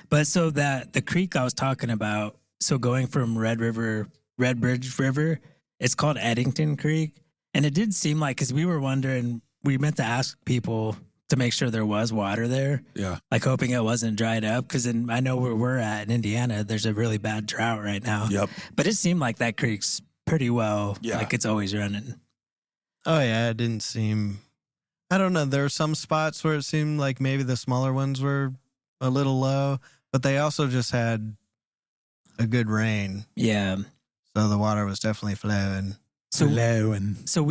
But so that the creek I was talking about, so going from Red Bridge River, it's called Eddington Creek. And it did seem like, because we were wondering, we meant to ask people to make sure there was water there, Yeah. like hoping it wasn't dried up. Because I know where we're at in Indiana, there's a really bad drought right now. Yep. But it seemed like that creek's pretty well, Yeah. like it's always running. Oh yeah, it didn't seem. I don't know. There were some spots where it seemed like maybe the smaller ones were a little low, but they also just had a good rain, Yeah. so the water was definitely flowing. So and So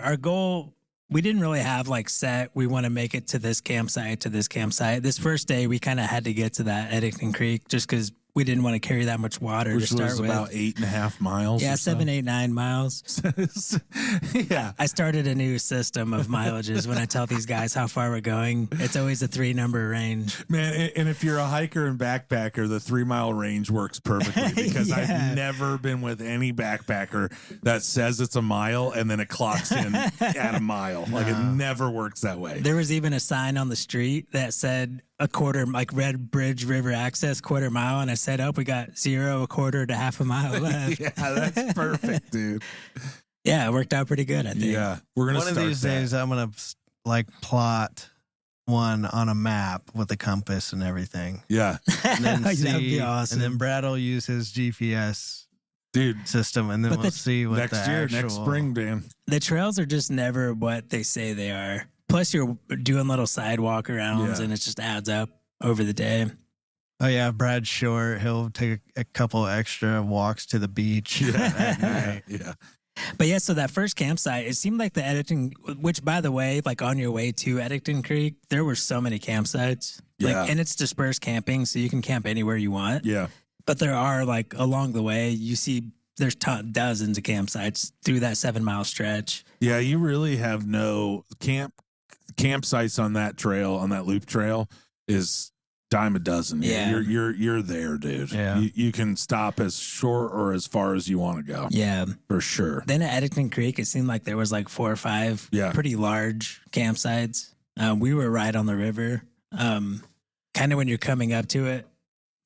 our goal, we didn't really have like set, we want to make it to this campsite, to this campsite. This first day, we kind of had to get to that Eddington Creek just because we didn't want to carry that much water which to start was with. about 8.5 miles. Yeah, or so. 7, 8, 9 miles. Yeah. I started a new system of mileages when I tell these guys how far we're going. It's always a 3-number range. Man, and if you're a hiker and backpacker, the 3-mile range works perfectly because Yeah. I've never been with any backpacker that says it's a mile and then it clocks in at a mile. Like it never works that way. There was even a sign on the street that said a quarter, like Red Bridge River Access, quarter mile. And I said, oh, we got 0, a quarter to half a mile left. Yeah, that's perfect, dude. Yeah, it worked out pretty good, I think. Yeah, we're gonna One of start these that. days, I'm gonna like plot one on a map with a compass and everything, Yeah, and then That'd see. be awesome. And then Brad will use his GPS dude. system, and then But we'll the- see what Next the year, actual, next spring, Dan. The trails are just never what they say they are. Plus, you're doing little sidewalk arounds, Yeah. and it just adds up over the day. Oh yeah, Brad's short. He'll take a couple extra walks to the beach at night. Yeah. But yeah, so that first campsite, it seemed like the Eddington, which by the way, like on your way to Eddington Creek, there were so many campsites. Yeah. Like, and it's dispersed camping, so you can camp anywhere you want. Yeah. But there are like along the way, you see there's dozens of campsites through that 7-mile stretch. Yeah, you really have no campsites on that trail, on that loop trail is dime a dozen. Yeah. You're there, dude. Yeah. You can stop as short or as far as you want to go. Yeah. For sure. Then at Eddington Creek, it seemed like there was like 4 or 5 Yeah. pretty large campsites. We were right on the river. Kind of when you're coming up to it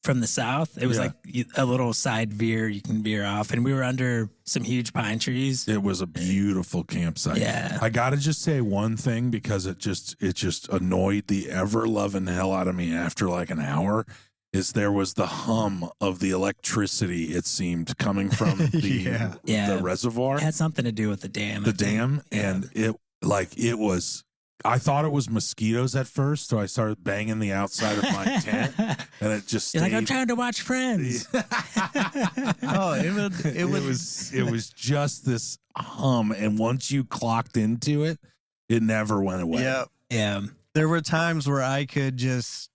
from the south, it was Yeah. like a little side veer you can veer off. And we were under some huge pine trees. It was a beautiful campsite. Yeah. I gotta just say one thing because it just annoyed the ever loving hell out of me after like an hour. Is there was the hum of the electricity, it seemed, coming from the Yeah. the reservoir, It had something to do with the dam. the I think. dam, and it was. I thought it was mosquitoes at first, so I started banging the outside of my tent, and it just You're like, I'm stayed- trying to watch Friends. Oh, it was just this hum, and once you clocked into it, it never went away. Yeah. Yeah. There were times where I could just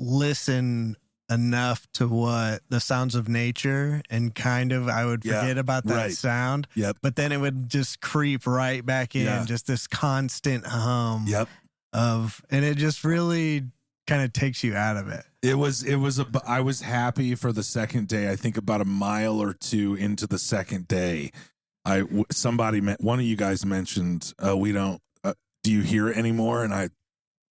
listen enough to what the sounds of nature, and kind of I would Yeah, forget about that right. sound. Yep. But then it would just creep right back in, Yeah. just this constant hum Yep. and it just really kind of takes you out of it. I was happy for the second day. I think about a mile or two into the second day, one of you guys mentioned, we don't, do you hear it anymore? And I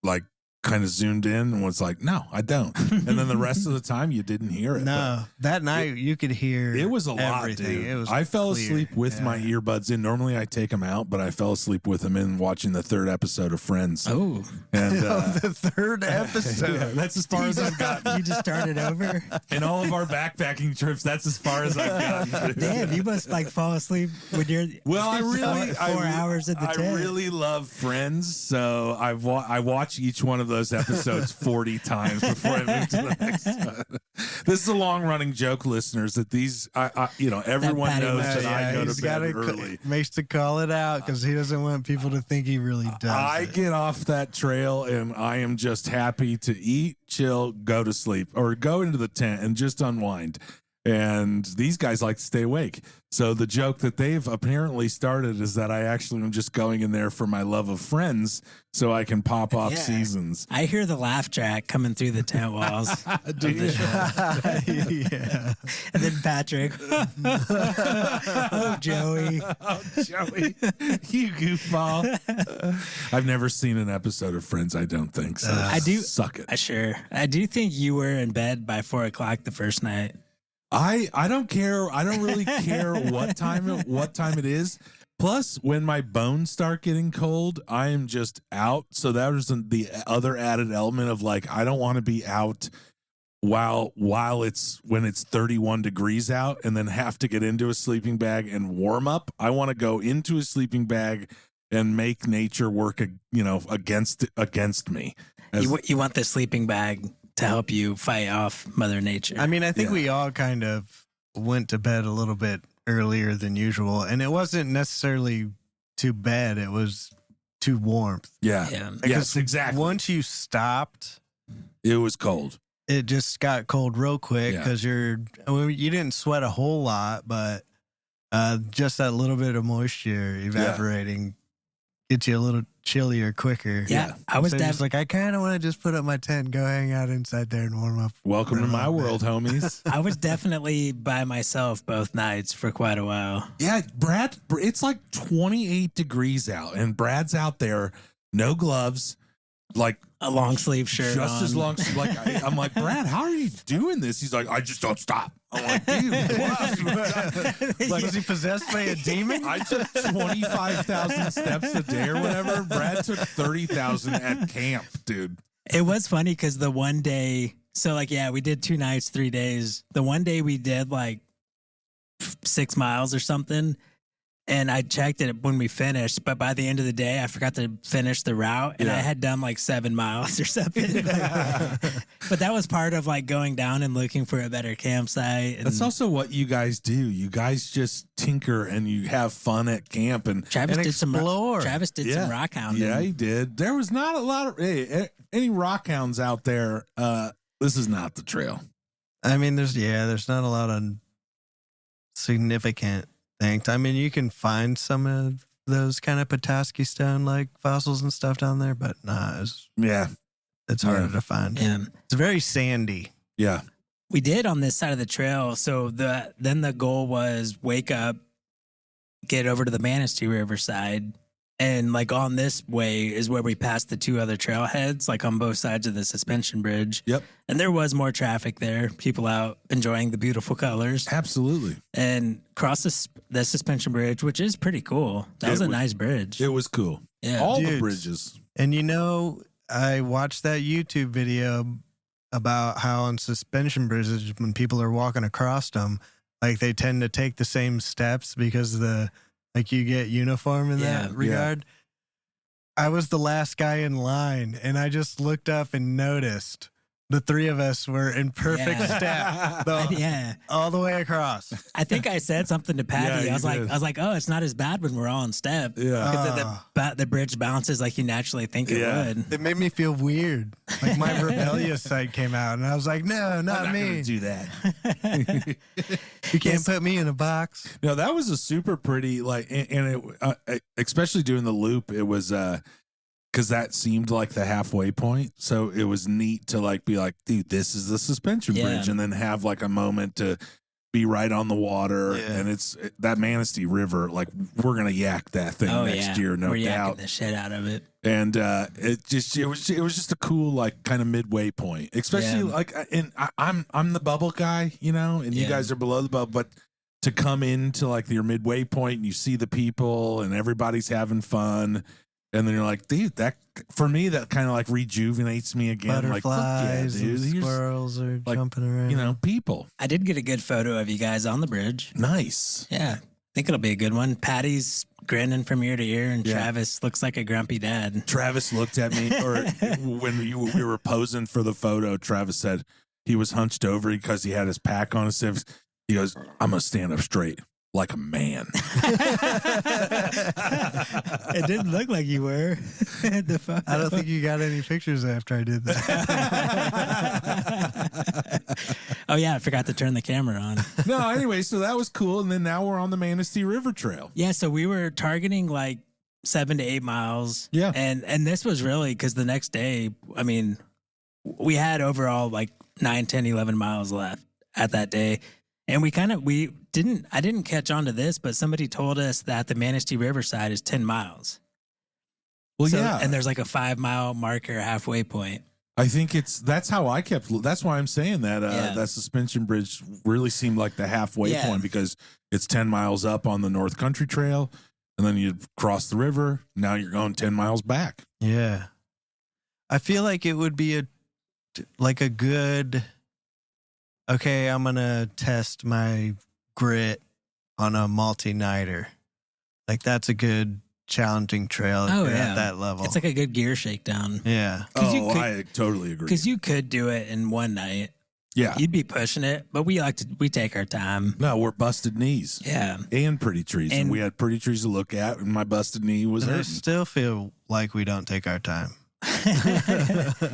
like kind of zoomed in and was like, no, I don't. And then the rest of the time you didn't hear it. No, that night you could hear It was a lot, everything. dude. It was I fell clear. asleep with my Yeah. earbuds in. Normally I take them out, but I fell asleep with them in watching the 3rd episode of Friends. Oh, And The 3rd episode. yeah, that's as far as I've gotten. you just started over? In all of our backpacking trips, that's as far as I've gotten. Damn, you must like fall asleep when you're Well, I really, 4 hours in the I tent. really love Friends, so I watch each one of those episodes 40 times before I move to the next one. This is a long running joke, listeners. That these, everyone Patty knows West. that I go he's to bed gotta early. makes to call it out because he doesn't want people to think he really does. I it. get off that trail and I am just happy to eat, chill, go to sleep, or go into the tent and just unwind. And these guys like to stay awake. So the joke that they've apparently started is that I actually am just going in there for my love of Friends so I can pop off seasons. I hear the laugh track coming through the tent walls. Do you? Yeah. And then Patrick. Oh, Joey. Oh, Joey. You goofball. I've never seen an episode of Friends, I don't think. So I do. Suck it. Sure. I do think you were in bed by 4 o'clock the first night. I don't care. I don't really care what time it is. Plus, when my bones start getting cold, I am just out. So that was the other added element of like, I don't want to be out while when it's 31 degrees out and then have to get into a sleeping bag and warm up. I want to go into a sleeping bag and make nature work, against me. You want the sleeping bag to help you fight off Mother Nature. I mean, I think we all kind of went to bed a little bit earlier than usual, and it wasn't necessarily to bed, it was to warmth. Yeah. Yes, exactly. Once you stopped, it was cold. It just got cold real quick because you didn't sweat a whole lot, but just that little bit of moisture evaporating gets you a little chillier quicker. Yeah. I was just like, I kind of want to just put up my tent and go hang out inside there and warm up. Welcome to my world, homies. I was definitely by myself both nights for quite a while. Yeah, Brad, it's like 28 degrees out, and Brad's out there, no gloves, like a long sleeve shirt just on. as long. Like I'm like, Brad, how are you doing this? He's like, I just don't stop. I'm like, dude, what? Like, was he possessed by a demon? I took 25,000 steps a day or whatever. Brad took 30,000 at camp, dude. It was funny because the one day, so like, we did 2 nights, 3 days. The one day we did like 6 miles or something. And I checked it when we finished, but by the end of the day, I forgot to finish the route, and I had done like 7 miles or something. But that was part of like going down and looking for a better campsite. And that's also what you guys do. You guys just tinker and you have fun at camp and Travis did explore. some rock hounding. Yeah, he did. There was not a lot of any rock hounds out there. This is not the trail. I mean, there's not a lot of significant things. I mean, you can find some of those kind of Petoskey stone like fossils and stuff down there, but it's harder to find. Yeah. It's very sandy. Yeah. We did on this side of the trail. So then the goal was wake up, get over to the Manistee River side. And like on this way is where we passed the 2 other trailheads, like on both sides of the suspension bridge. Yep. And there was more traffic there, people out enjoying the beautiful colors. Absolutely. And cross the suspension bridge, which is pretty cool. That was a nice bridge. It was cool. Yeah. All the bridges. And I watched that YouTube video about how on suspension bridges, when people are walking across them, like they tend to take the same steps because you get uniform in that regard. I was the last guy in line, and I just looked up and noticed the 3 of us were in perfect step all the way across. I think I said something to Patty. I was like, oh, it's not as bad when we're all in step. Yeah. Because the bridge bounces like you naturally think it would. It made me feel weird. Like my rebellious side came out, and I was like, no, not me. Gonna do that. You can't put me in a box. No, that was a super pretty, and it, especially doing the loop, it was, because that seemed like the halfway point. So it was neat to like be like, dude, this is the suspension bridge, and then have like a moment to be right on the water. Yeah. And it's that Manistee River, like we're gonna yak that thing next year, no we're doubt. Yakking the shit out of it. And it was just a cool like kind of midway point, especially like, and I'm the bubble guy, and you guys are below the bubble, but to come into like your midway point and you see the people and everybody's having fun. And then you're like, dude, that for me, that kind of like rejuvenates me again. Butterflies, like, fuck yeah, dude. squirrels are jumping around. People. I did get a good photo of you guys on the bridge. Nice. Yeah. I think it'll be a good one. Patty's grinning from ear to ear, and Travis looks like a grumpy dad. Travis looked at me, or when we were posing for the photo, Travis said he was hunched over because he had his pack on his hips. He goes, I'm going to stand up straight. Like a man. It didn't look like you were. I don't think you got any pictures after I did that. Oh yeah, I forgot to turn the camera on. No, anyway, so that was cool. And then now we're on the Manistee River Trail. Yeah, so we were targeting like 7 to 8 miles. Yeah. And this was really because the next day, I mean, we had overall like 9, 10, 11 miles left at that day. And I didn't catch on to this, but somebody told us that the Manistee River side is 10 miles. Well, So- yeah. And there's like a 5-mile marker halfway point. I think that's how that's why I'm saying that Yeah. that suspension bridge really seemed like the halfway Yeah. point, because it's 10 miles up on the North Country Trail, and then you cross the river. Now you're going 10 miles back. Yeah. I feel like it would be a good, okay, I'm going to test my grit on a multi-nighter. Like that's a good challenging trail if Oh, you're yeah. at that level. It's like a good gear shakedown. yeah. 'Cause you could- I totally agree. Because you could do it in one night. Yeah. You'd be pushing it, but we take our time. No, we're busted knees Yeah. and pretty trees. And And- we had pretty trees to look at, and my busted knee was And I hurting. still feel like we don't take our time.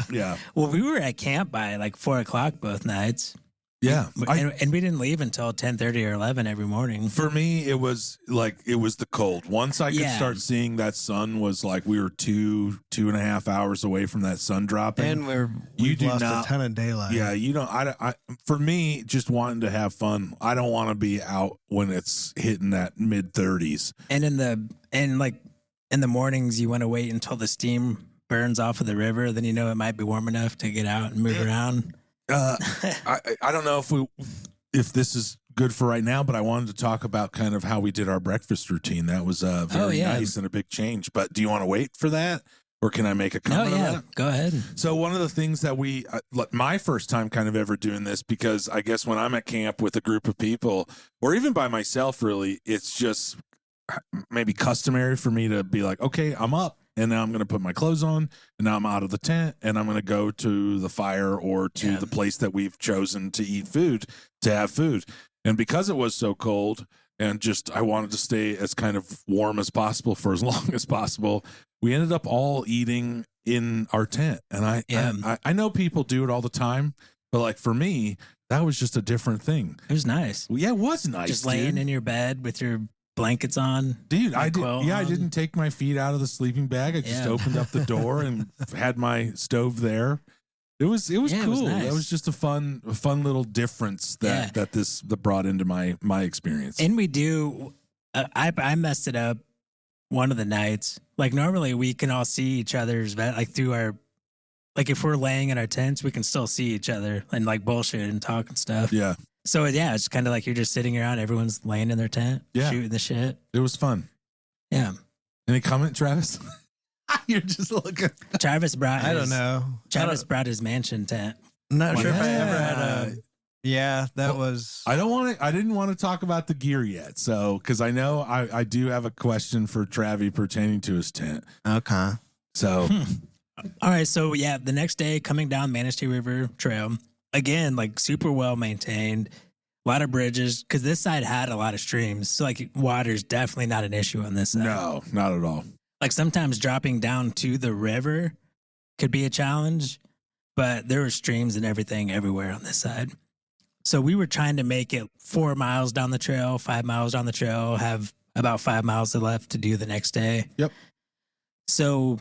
Yeah. Well, we were at camp by like 4:00 both nights. Yeah. And we didn't leave until 10:30 or 11 every morning. For me, it was the cold. Once I could Yeah. start seeing that sun, was like we were 2.5 hours away from that sun dropping. And You we've do lost not- a ton of daylight. Yeah, you know, for me, just wanting to have fun, I don't want to be out when it's hitting that mid 30s. And in the mornings, you want to wait until the steam burns off of the river. Then you know it might be warm enough to get out and move around. I don't know if this is good for right now, but I wanted to talk about kind of how we did our breakfast routine. That was very yeah. nice and a big change. But do you want to wait for that, or can I make a No, comment on yeah, that? go ahead. So one of the things that my first time kind of ever doing this, because I guess when I'm at camp with a group of people, or even by myself, really, it's just maybe customary for me to be like, okay, I'm up, and now I'm going to put my clothes on, and now I'm out of the tent, and I'm going to go to the fire or to Yeah. the place that we've chosen to eat food, to have food. And because it was so cold, and just I wanted to stay as kind of warm as possible for as long as possible, we ended up all eating in our tent. And I know people do it all the time, but like for me, that was just a different thing. It was nice. Well, yeah, it was nice. Just laying dude. in your bed with your blankets on. Dude, I quilt did. Yeah, I on. didn't take my feet out of the sleeping bag. I just Yeah. opened up the door and had my stove there. It was Yeah, it was cool. nice. That was just a fun little difference that that brought into my experience. And we do. I messed it up one of the nights. Like normally we can all see each other's like through our. Like if we're laying in our tents, we can still see each other and like bullshit and talk and stuff. Yeah, So yeah, it's kind of like you're just sitting around. Everyone's laying in their tent, Yeah. shooting the shit. it was fun. Yeah. Any comment, Travis? You're just looking. Travis brought. I don't his- know. Travis brought his mansion tent. I'm not sure if I ever had Yeah. a. Yeah, that Well, was. I didn't want to talk about the gear yet. So, because I know I do have a question for Travi pertaining to his tent. Okay. So, All right, so yeah, the next day coming down Manistee River Trail again, like super well maintained, a lot of bridges because this side had a lot of streams. So like water's definitely not an issue on this side. no, not at all. Like sometimes dropping down to the river could be a challenge, but there were streams and everything everywhere on this side. So we were trying to make it 4 miles down the trail, 5 miles down the trail, have about 5 miles left to do the next day. Yep. So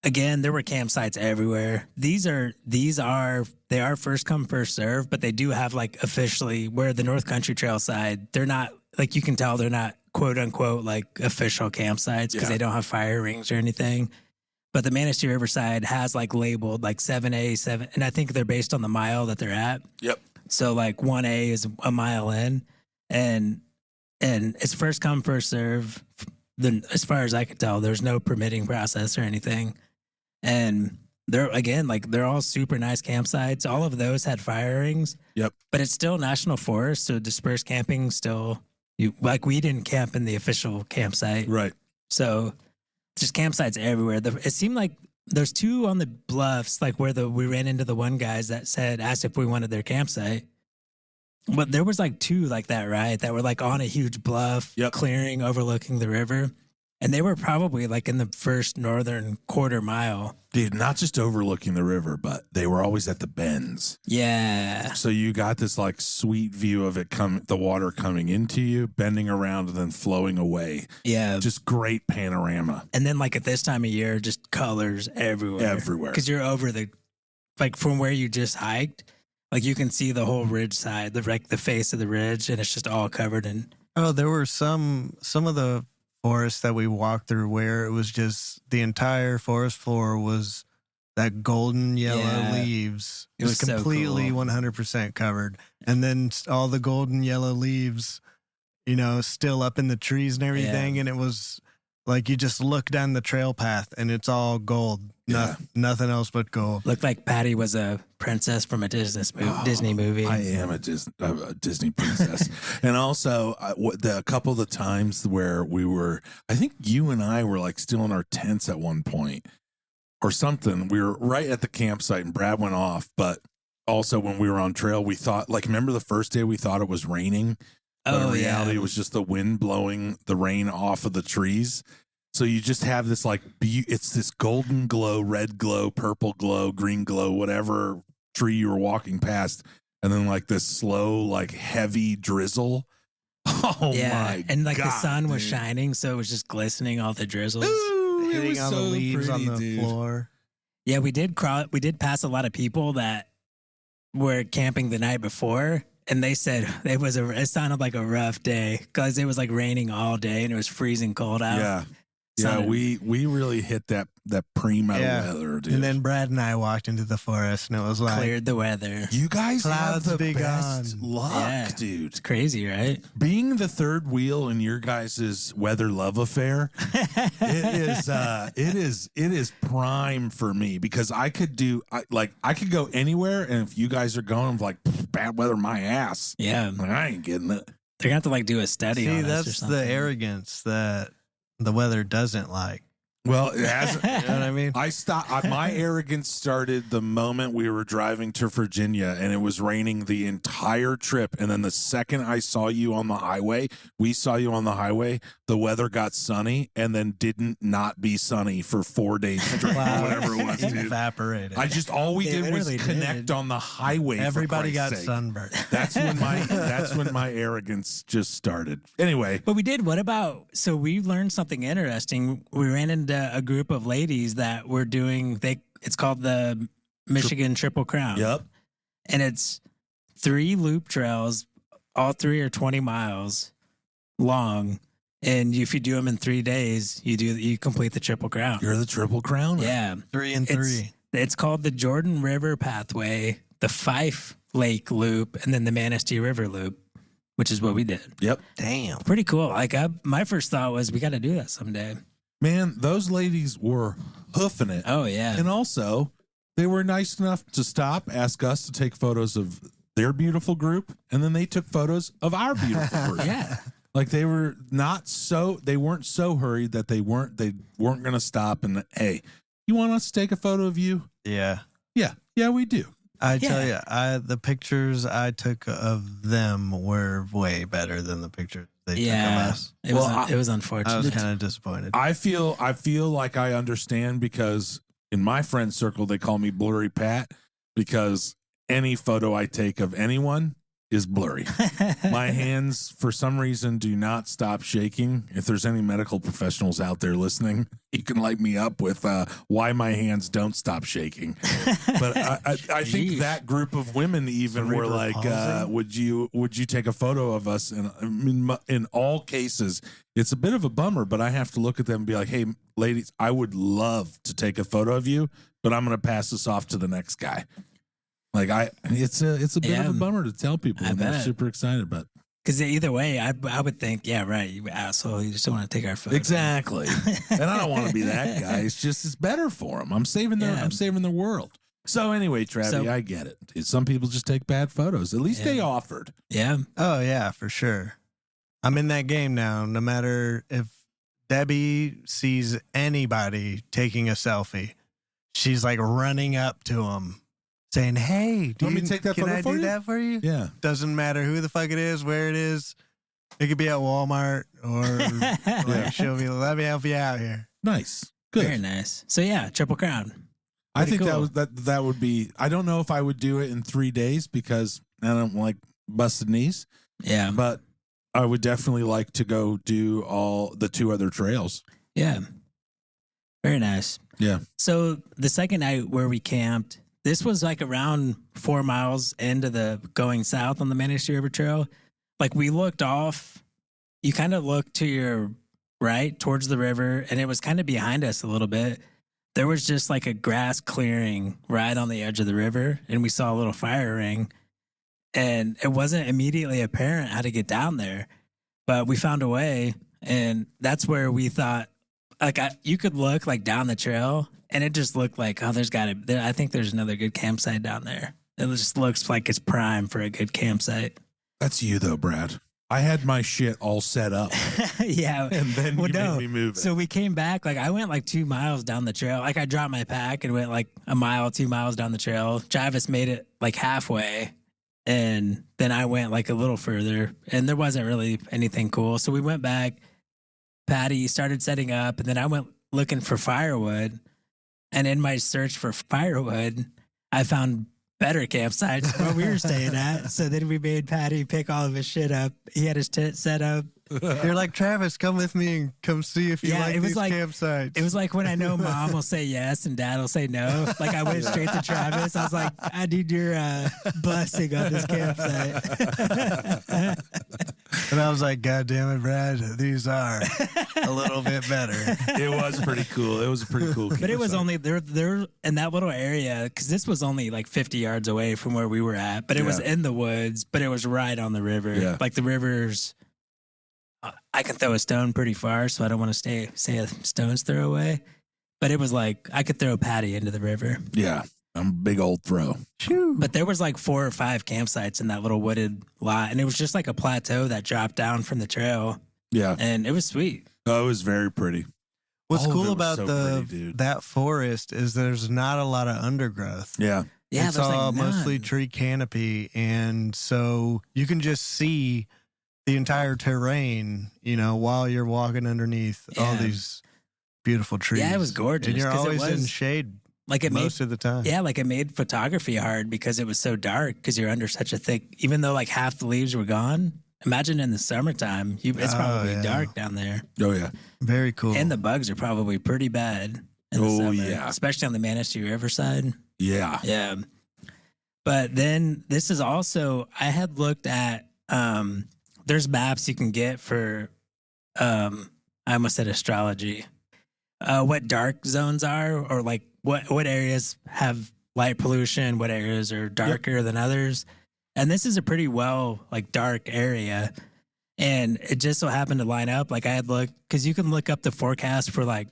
again, there were campsites everywhere. They are first come, first serve, but they do have like officially where the North Country Trail side, they're not like you can tell they're not quote unquote like official campsites because Yeah. they don't have fire rings or anything. But the Manistee River side has like labeled like 7A, 7, and I think they're based on the mile that they're at. Yep. So like 1A is a mile in, and it's first come, first serve. Then, as far as I could tell, there's no permitting process or anything. And they're all super nice campsites. All of those had fire rings. Yep. But it's still national forest, so dispersed camping still. We didn't camp in the official campsite, Right. so just campsites everywhere. It seemed like there's 2 on the bluffs, like where we ran into the one guys that asked if we wanted their campsite. But there was like 2 like that, right? That were like on a huge bluff, Yep. clearing overlooking the river. And they were probably like in the first northern quarter mile. Dude, not just overlooking the river, but they were always at the bends. Yeah. So you got this like sweet view of it the water coming into you, bending around and then flowing away. Yeah. Just great panorama. And then like at this time of year, just colors everywhere. Everywhere. Because you're over like from where you just hiked, like you can see the whole ridge side, the face of the ridge, and it's just all covered in. Oh, there were some of the forest that we walked through where it was just the entire forest floor was that golden yellow leaves. It was so completely cool. 100% covered. And then all the golden yellow leaves, still up in the trees and everything. Yeah. And it was like you just look down the trail path and it's all gold. Yeah. Nothing else but gold. Looked like Patty was a princess from a Disney movie. I am a Disney princess. And also, a couple of the times where I think you and I were like still in our tents at one point or something. We were right at the campsite and Brad went off. But also when we were on trail, we thought, like, remember the first day we thought it was raining? But in reality, it was just the wind blowing the rain off of the trees. So you just have this like, it's this golden glow, red glow, purple glow, green glow, whatever tree you were walking past. And then like this slow, like heavy drizzle. Oh my and like God, the sun was dude. shining, so it was just glistening all the drizzles. Ooh, it Hitting was all so the leaves pretty, on the dude. floor. Yeah, we did pass a lot of people that were camping the night before, and they said it sounded like a rough day because it was like raining all day and it was freezing cold out. Yeah. Yeah, Sounded- we really hit that primo weather, dude. And then Brad and I walked into the forest and it was like, Cleared the weather. you guys Clouds have the be best gone. luck, Yeah. dude. It's crazy, right? Being the third wheel in your guys' weather love affair, it is prime for me because I could go anywhere, and if you guys are going, I'm like, bad weather, my ass. Yeah, Like, I ain't getting it. they're gonna have to like do a study. see, on us or that's the something. arrogance that the weather doesn't like. Well, it hasn't. You know what I mean? My arrogance started the moment we were driving to Virginia and it was raining the entire trip. And then the second I saw you on the highway, the weather got sunny and then didn't not be sunny for 4 days straight, whatever it was, dude. Evaporated. All we They did was literally connect did. on the highway. Everybody for got Christ's sake. sunburned. That's when my arrogance just started. Anyway, But we did. What about? So we learned something interesting. We ran into a group of ladies that were doing. It's called the Michigan Triple Crown. yep. And it's 3 loop trails. All 3 are 20 miles long. And if you do them in 3 days, you complete the Triple Crown. You're the Triple Crown. Yeah. 3 and It's- 3. It's called the Jordan River Pathway, the Fife Lake Loop, and then the Manistee River Loop, which is what we did. Yep. Damn. Pretty cool. Like my first thought was we got to do that someday. Man, those ladies were hoofing it. Oh yeah. And also, they were nice enough to stop, ask us to take photos of their beautiful group, and then they took photos of our beautiful group. Yeah. Like they weren't so hurried that they weren't going to stop and, hey, you want us to take a photo of you? Yeah. Yeah, we do. I tell you, the pictures I took of them were way better than the pictures they took of Yeah. us. It was I unfortunate. was kind of disappointed. I feel like I understand because in my friend circle, they call me Blurry Pat because any photo I take of anyone is blurry. My hands, for some reason, do not stop shaking. If there's any medical professionals out there listening, you can light me up with why my hands don't stop shaking. But I think Yeesh. that group of women even were Cerebral like, palsy? would you take a photo of us? And I mean, in all cases, it's a bit of a bummer, but I have to look at them and be like, hey, ladies, I would love to take a photo of you, but I'm going to pass this off to the next guy. Like it's a bit of a bummer to tell people. I And they're bet. super excited, but Because either way, I would think, yeah, right, you asshole, you just don't want to take our photo. exactly. And I don't want to be that guy. It's better for them. I'm saving their world. So anyway, Travis, So- I get it. Some people just take bad photos. At least they offered. Yeah. Oh, yeah, for sure. I'm in that game now. No matter if Debbie sees anybody taking a selfie, she's like running up to them saying, hey, Want me to take that can photo I for do you? that for you? Yeah. Doesn't matter who the fuck it is, where it is. It could be at Walmart or like show me. Let me help you out here. Nice. Good. Very nice. So yeah, Triple Crown. I think cool. that would be. I don't know if I would do it in 3 days because I don't like busted knees. Yeah. But I would definitely like to go do all the 2 other trails. Yeah. Very nice. Yeah. So the second night where we camped, this was like around 4 miles into the going south on the Manistee River Trail. Like we looked off, you kind of looked to your right towards the river, and it was kind of behind us a little bit. There was just like a grass clearing right on the edge of the river, and we saw a little fire ring. And it wasn't immediately apparent how to get down there, but we found a way, and that's where we thought, like, you could look like down the trail, and it just looked like, oh, I think there's another good campsite down there. It just looks like it's prime for a good campsite. That's you though, Brad. I had my shit all set up. Yeah. And then you made me move it. So we came back, like I went like 2 miles down the trail. Like I dropped my pack and went like a mile, 2 miles down the trail. Travis made it like halfway. And then I went like a little further, and there wasn't really anything cool. So we went back. Patty started setting up, and then I went looking for firewood. And in my search for firewood, I found better campsites than what we were staying at. So then we made Patty pick all of his shit up. He had his tent set up. You're like, Travis, come with me and come see if you like it was these like campsites. It was like when I know mom will say yes and dad will say no. Like I went straight to Travis. I was like, I need your blessing on this campsite. And I was like, God damn it, Brad, these are a little bit better. It was pretty cool. It was a pretty cool But it was campsite. only they're in that little area, because this was only like 50 yards away from where we were at. But it was in the woods, but it was right on the river. Yeah. Like the river's, I can throw a stone pretty far, so I don't want to say a stone's throw away. But it was like I could throw Patty into the river. Yeah. I'm a big old throw. But there was like 4 or 5 campsites in that little wooded lot, and it was just like a plateau that dropped down from the trail, Yeah. and it was sweet. Oh, it was very pretty. What's All of it cool was about so the pretty, dude. that forest is there's not a lot of undergrowth. Yeah. Yeah, It's there's all like mostly none. tree canopy, and so you can just see the entire terrain, while you're walking underneath all Yeah. these beautiful trees. Yeah, it was gorgeous, and you're 'cause it always in was- shade Like it most of the time. Yeah, like it made photography hard because it was so dark, because you're under such a thick, even though like half the leaves were gone. Imagine in the summertime, it's Oh, probably yeah. dark down there. Oh, yeah. Very cool. And the bugs are probably pretty bad in the Oh, summer, yeah. especially on the Manistee River side. Yeah. Yeah. But then this is also, I had looked at, there's maps you can get for, I almost said astrology, what dark zones are, or like what areas have light pollution, what areas are darker than others. And this is a pretty like dark area. And it just so happened to line up. Like I had looked, because you can look up the forecast for like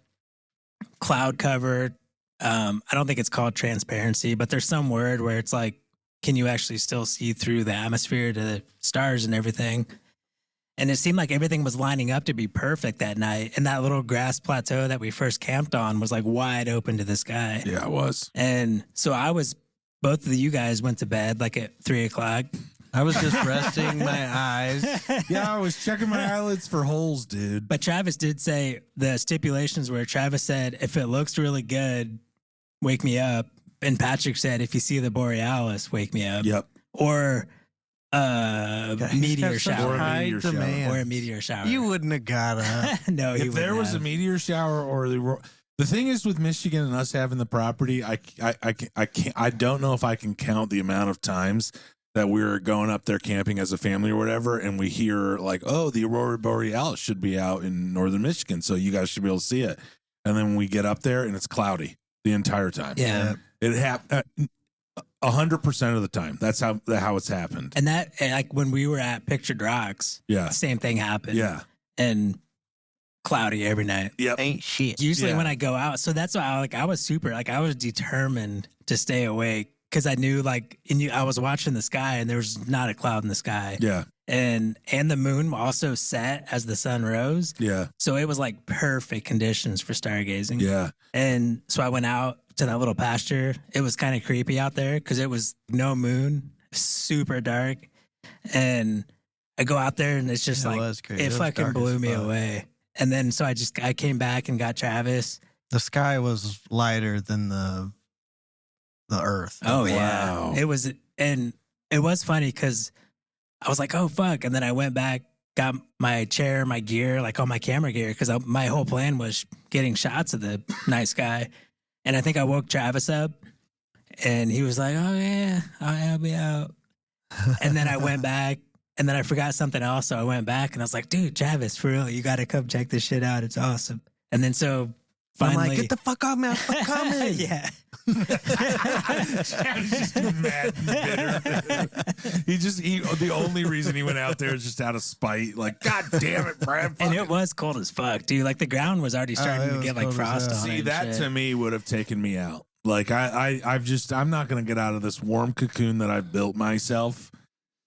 cloud cover. I don't think it's called transparency, but there's some word where it's like, can you actually still see through the atmosphere to the stars and everything? And it seemed like everything was lining up to be perfect that night. And that little grass plateau that we first camped on was like wide open to the sky. Yeah, it was. And so both of you guys went to bed like at 3:00. I was just resting my eyes. Yeah, I was checking my eyelids for holes, dude. But Travis did say the stipulations were, Travis said, if it looks really good, wake me up. And Patrick said, if you see the borealis, wake me up. Yep. Or meteor Have such shower. high meteor shower. demands. Or a meteor shower. You wouldn't have got up. No, he If there wouldn't was a have. meteor shower or the thing is with Michigan and us having the property, I can't, I don't know if I can count the amount of times that we're going up there camping as a family or whatever, and we hear like, oh, the aurora borealis should be out in northern Michigan, so you guys should be able to see it. And then we get up there and it's cloudy the entire time. Yeah. It happened 100% of the time. That's how it's happened. And that, like when we were at Pictured Rocks, Yeah. same thing happened. Yeah. And cloudy every night. Yep. Ain't shit. Usually Yeah. when I go out, so that's why I was super, like I was determined to stay awake, because I knew I was watching the sky and there was not a cloud in the sky. Yeah. And the moon also set as the sun rose. Yeah. So it was like perfect conditions for stargazing. Yeah. And so I went out to that little pasture. It was kind of creepy out there because it was no moon, super dark. And I go out there and it's just Yeah, it like, was crazy. it It was fucking dark blew as me fuck. away. And then so I came back and got Travis. The sky was lighter than the earth. Oh Wow. yeah, it was, and it was funny because I was like, oh fuck, and then I went back, got my chair, my gear, like all my camera gear, because my whole plan was getting shots of the night sky, and I think I woke Travis up, and he was like, oh yeah, I'll be out, and then I went back. And then I forgot something else, so I went back and I was like, "Dude, Travis, for real, you got to come check this shit out. It's awesome." And then so I'm finally, like, get the fuck off, man! Fuck coming. yeah. Travis just mad and bitter. The only reason he went out there is just out of spite. Like, God damn it, Brad. And it was cold as fuck, dude. Like the ground was already starting it to was get like cold as frost hell. on it. See, and that shit. to me would have taken me out. Like I'm not gonna get out of this warm cocoon that I've built myself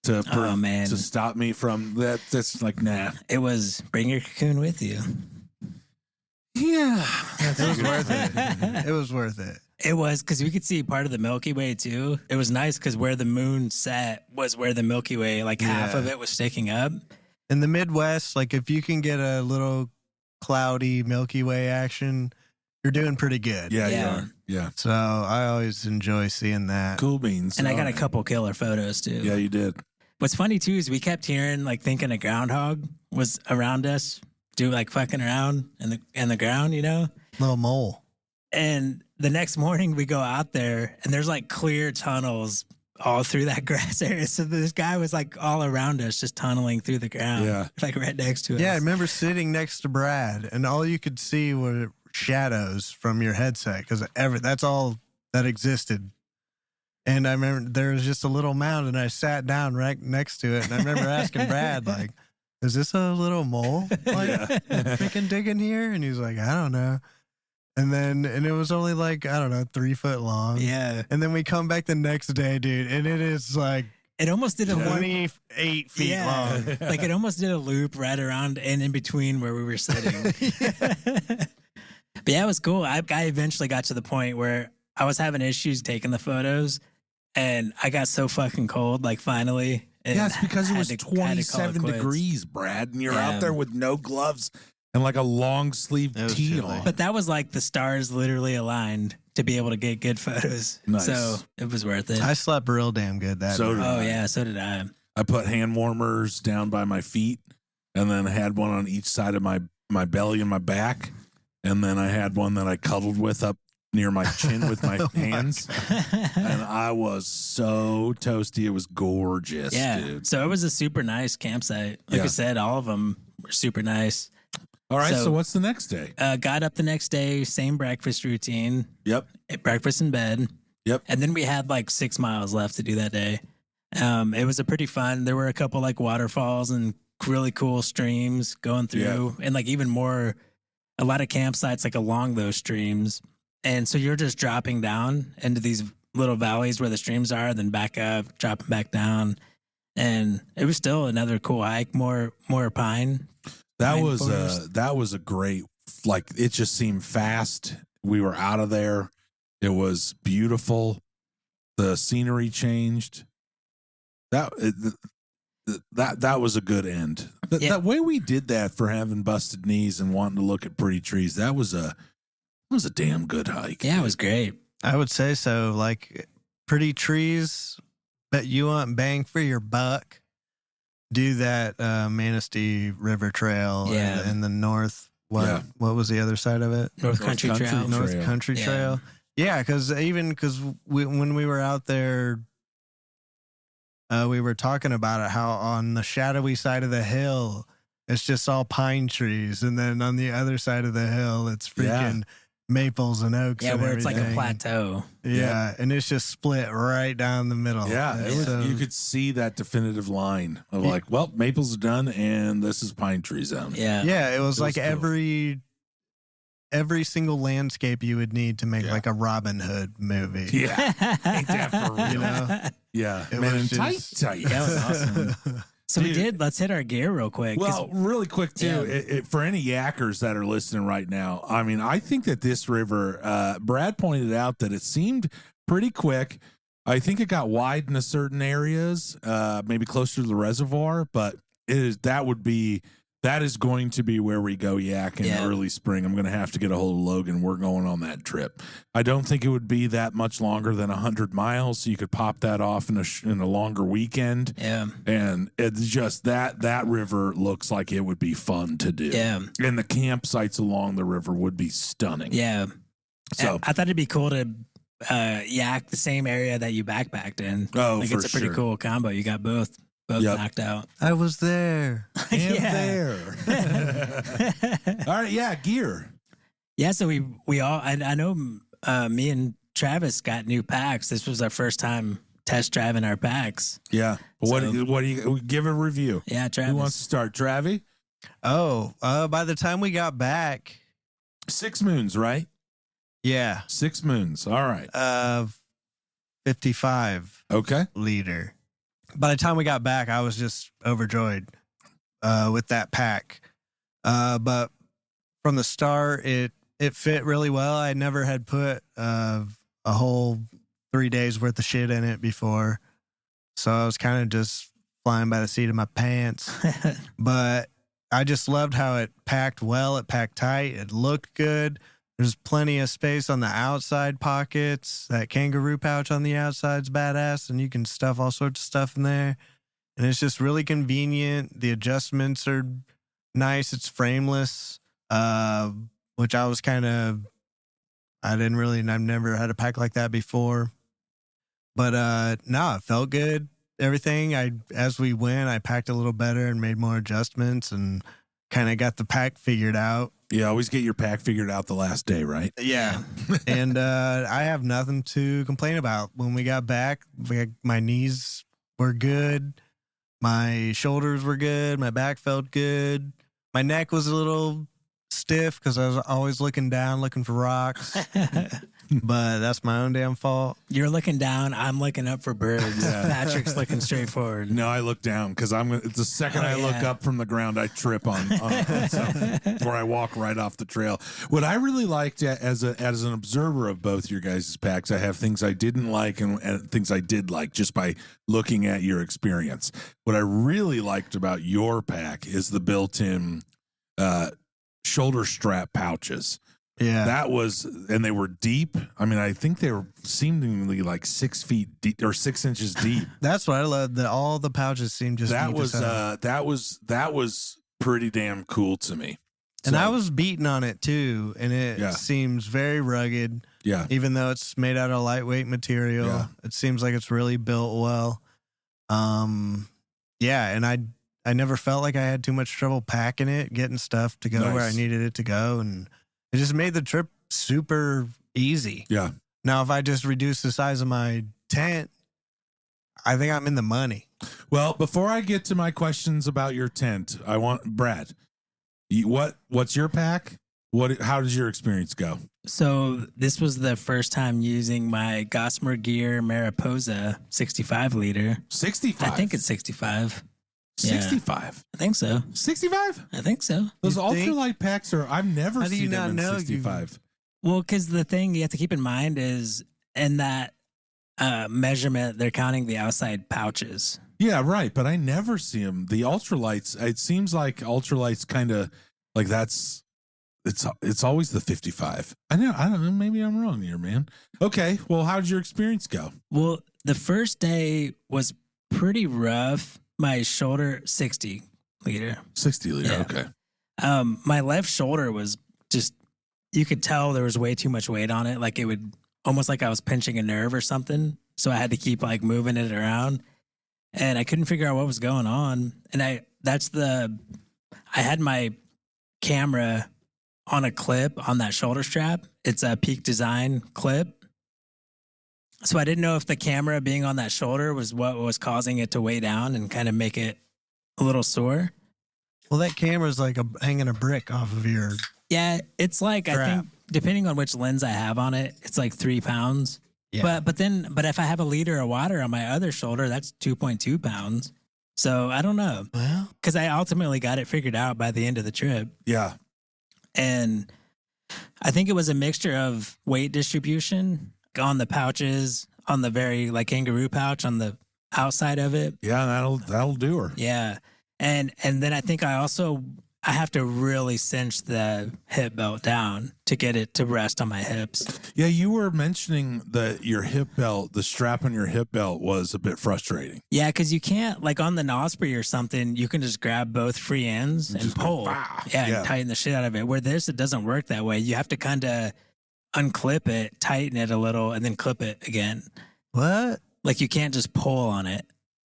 to Oh, man. to stop me from that. That's like, nah. It was bring your cocoon with you. Yeah, It was worth it. It was worth it. It was because we could see part of the Milky Way too. It was nice because where the moon set was where the Milky Way, like half Yeah. of it was sticking up. In the Midwest, like if you can get a little cloudy Milky Way action, you're doing pretty good. Yeah, Yeah. you are. Yeah, So I always enjoy seeing that. cool beans. And I got a Alright. couple killer photos too. Yeah, you did. What's funny too is we kept hearing like thinking a groundhog was around us, do like fucking around in the ground, you know? Little mole. And the next morning we go out there and there's like clear tunnels all through that grass area. So this guy was like all around us, just tunneling through the ground. Yeah. Like right next to us. Yeah, I remember sitting next to Brad, and all you could see were shadows from your headset because that's all that existed. And I remember there was just a little mound, and I sat down right next to it, and I remember asking Brad, like, "Is this a little mole like freaking digging here?" And he's like, "I don't know." And it was only like, I don't know, 3 foot long. Yeah. And then we come back the next day, dude, and it is like It almost did a loop. 28 feet long. Like it almost did a loop right around and in between where we were sitting. But yeah, it was cool. I eventually got to the point where I was having issues taking the photos and I got so fucking cold, like finally. and Yeah, it's because it had was to- had to call it 27 quits. degrees, Brad, and you're Yeah. out there with no gloves and like a long sleeve It was tee chilly. on. But that was like the stars literally aligned to be able to get good photos. Nice. So it was worth it. I slept real damn good that So night. did Oh I. yeah, so did I. I put hand warmers down by my feet and then I had one on each side of my belly and my back. And then I had one that I cuddled with up near my chin with my Oh my hands. And I was so toasty. It was gorgeous, Yeah. dude. So it was a super nice campsite. Like Yeah. I said, all of them were super nice. All right. So, So- what's the next day? Got up the next day, same breakfast routine, Yep. ate breakfast in bed. Yep. And then we had like 6 miles left to do that day. It was a pretty fun. There were a couple like waterfalls and really cool streams going through, and like even more, a lot of campsites like along those streams. And so you're just dropping down into these little valleys where the streams are, then back up, dropping back down. And it was still another cool hike, more pine. That Pine was forest. that was a great, like, it just seemed fast. We were out of there. It was beautiful. The scenery changed. That was a good end. Yeah. That way we did that for having busted knees and wanting to look at pretty trees. That was a damn good hike. Yeah, it was great. I would say so. Like pretty trees, but you want bang for your buck. Do that Manistee River Trail Yeah. in the north. Yeah. What was the other side of it? North North Country Country Trail. Trail. North Country Yeah. Trail. Yeah, because when we were out there, we were talking about it. How on the shadowy side of the hill, it's just all pine trees, and then on the other side of the hill, it's freaking maples and oaks. Yeah, and where it's like a everything. plateau. Yeah, and it's just split right down the middle. Yeah, it was, So- you could see that definitive line of Yeah. like, well, maples are done and this is pine tree zone. Yeah. Yeah, it was It was like cool. every single landscape you would need to make Yeah. like a Robin Hood movie. Yeah, ain't that for real? You know? Yeah, It man, was and just- tight. That was awesome. So we Dude. did. Let's hit our gear real quick. 'cause- Well, really quick too, Yeah. for any yackers that are listening right now, I mean, I think that this river, Brad pointed out that it seemed pretty quick. I think it got wide in certain areas, maybe closer to the reservoir, but that is going to be where we go yak in early spring. I'm going to have to get a hold of Logan. We're going on that trip. I don't think it would be that much longer than 100 miles, so you could pop that off in a longer weekend. Yeah. And it's just that river looks like it would be fun to do. Yeah. And the campsites along the river would be stunning. Yeah. So I thought it'd be cool to yak the same area that you backpacked in. Oh, like, for it's a pretty sure. cool combo. You got both knocked out. I was there. there. All right, yeah, gear. Yeah, so we all I know me and Travis got new packs. This was our first time test driving our packs. Yeah. What So- do you give a review? Yeah, Travis. Who wants to start? Travi? Oh, by the time we got back, 6 moons, right? yeah, 6 moons. All right. 55 Okay. liter. By the time we got back, I was just overjoyed with that pack. But from the start, it fit really well. I never had put a whole 3 days worth of shit in it before, so I was kind of just flying by the seat of my pants. But I just loved how it packed well. It packed tight. It looked good. There's plenty of space on the outside pockets. That kangaroo pouch on the outside's badass, and you can stuff all sorts of stuff in there. And it's just really convenient. The adjustments are nice. It's frameless, which I've never had a pack like that before. But no, it felt good. Everything, as we went, I packed a little better and made more adjustments and kind of got the pack figured out. Yeah, always get your pack figured out the last day, right? Yeah. And I have nothing to complain about. When we got back, my knees were good. My shoulders were good. My back felt good. My neck was a little stiff because I was always looking down, looking for rocks. But that's my own damn fault. You're looking down. I'm looking up for birds. Patrick's looking straight forward. No, I look down because the second I look up from the ground, I trip on something, or I walk right off the trail. What I really liked as an observer of both your guys' packs, I have things I didn't like and things I did like just by looking at your experience. What I really liked about your pack is the built-in shoulder strap pouches. Yeah. That was, and they were deep. I mean, I think they were seemingly like 6 feet deep or 6 inches deep. That's what I love. All the pouches seemed just that deep was as hell. that was pretty damn cool to me. And So, I was beating on it too, and it seems very rugged. yeah, Even though it's made out of lightweight material, Yeah. it seems like it's really built well. Yeah, and I never felt like I had too much trouble packing it, getting stuff to go where I Nice. needed it to go, and it just made the trip super easy. yeah. Now, if I just reduce the size of my tent, I think I'm in the money. Well, before I get to my questions about your tent, I want Brad. What's your pack? How does your experience go? So this was the first time using my Gossamer Gear Mariposa 65 liter. 65. I think it's 65. Yeah. 65. I think so. 65. I think so. Those You think? ultralight packs are. I've never How do you seen them not in know? 65. Well, because the thing you have to keep in mind is in that measurement, they're counting the outside pouches. Yeah, right. But I never see them. The ultralights. It seems like ultralights kind of like that's. It's always the 55. I don't know. Maybe I'm wrong here, man. Okay. Well, how did your experience go? Well, the first day was pretty rough. My shoulder 60 liter. 60 liter. Yeah. Okay. My left shoulder was just, you could tell there was way too much weight on it. Like it would almost like I was pinching a nerve or something. So I had to keep like moving it around and I couldn't figure out what was going on. And I had my camera on a clip on that shoulder strap. It's a Peak Design clip. So I didn't know if the camera being on that shoulder was what was causing it to weigh down and kind of make it a little sore. Well, that camera's like hanging a brick off of your. Yeah, it's like Strap. I think depending on which lens I have on it, it's like 3 pounds. Yeah. But if I have a liter of water on my other shoulder, that's 2.2 pounds. So I don't know Well, because I ultimately got it figured out by the end of the trip, Yeah. and I think it was a mixture of weight distribution on the pouches, on the very like kangaroo pouch on the outside of it. Yeah. That'll do her. Yeah. And then I think I have to really cinch the hip belt down to get it to rest on my hips. Yeah, you were mentioning that your hip belt, the strap on your hip belt was a bit frustrating. Yeah, because you can't, like on the Osprey or something, you can just grab both free ends and pull. And tighten the shit out of it. Where this, it doesn't work that way. You have to kind of unclip it, tighten it a little, and then clip it again. What? Like you can't just pull on it.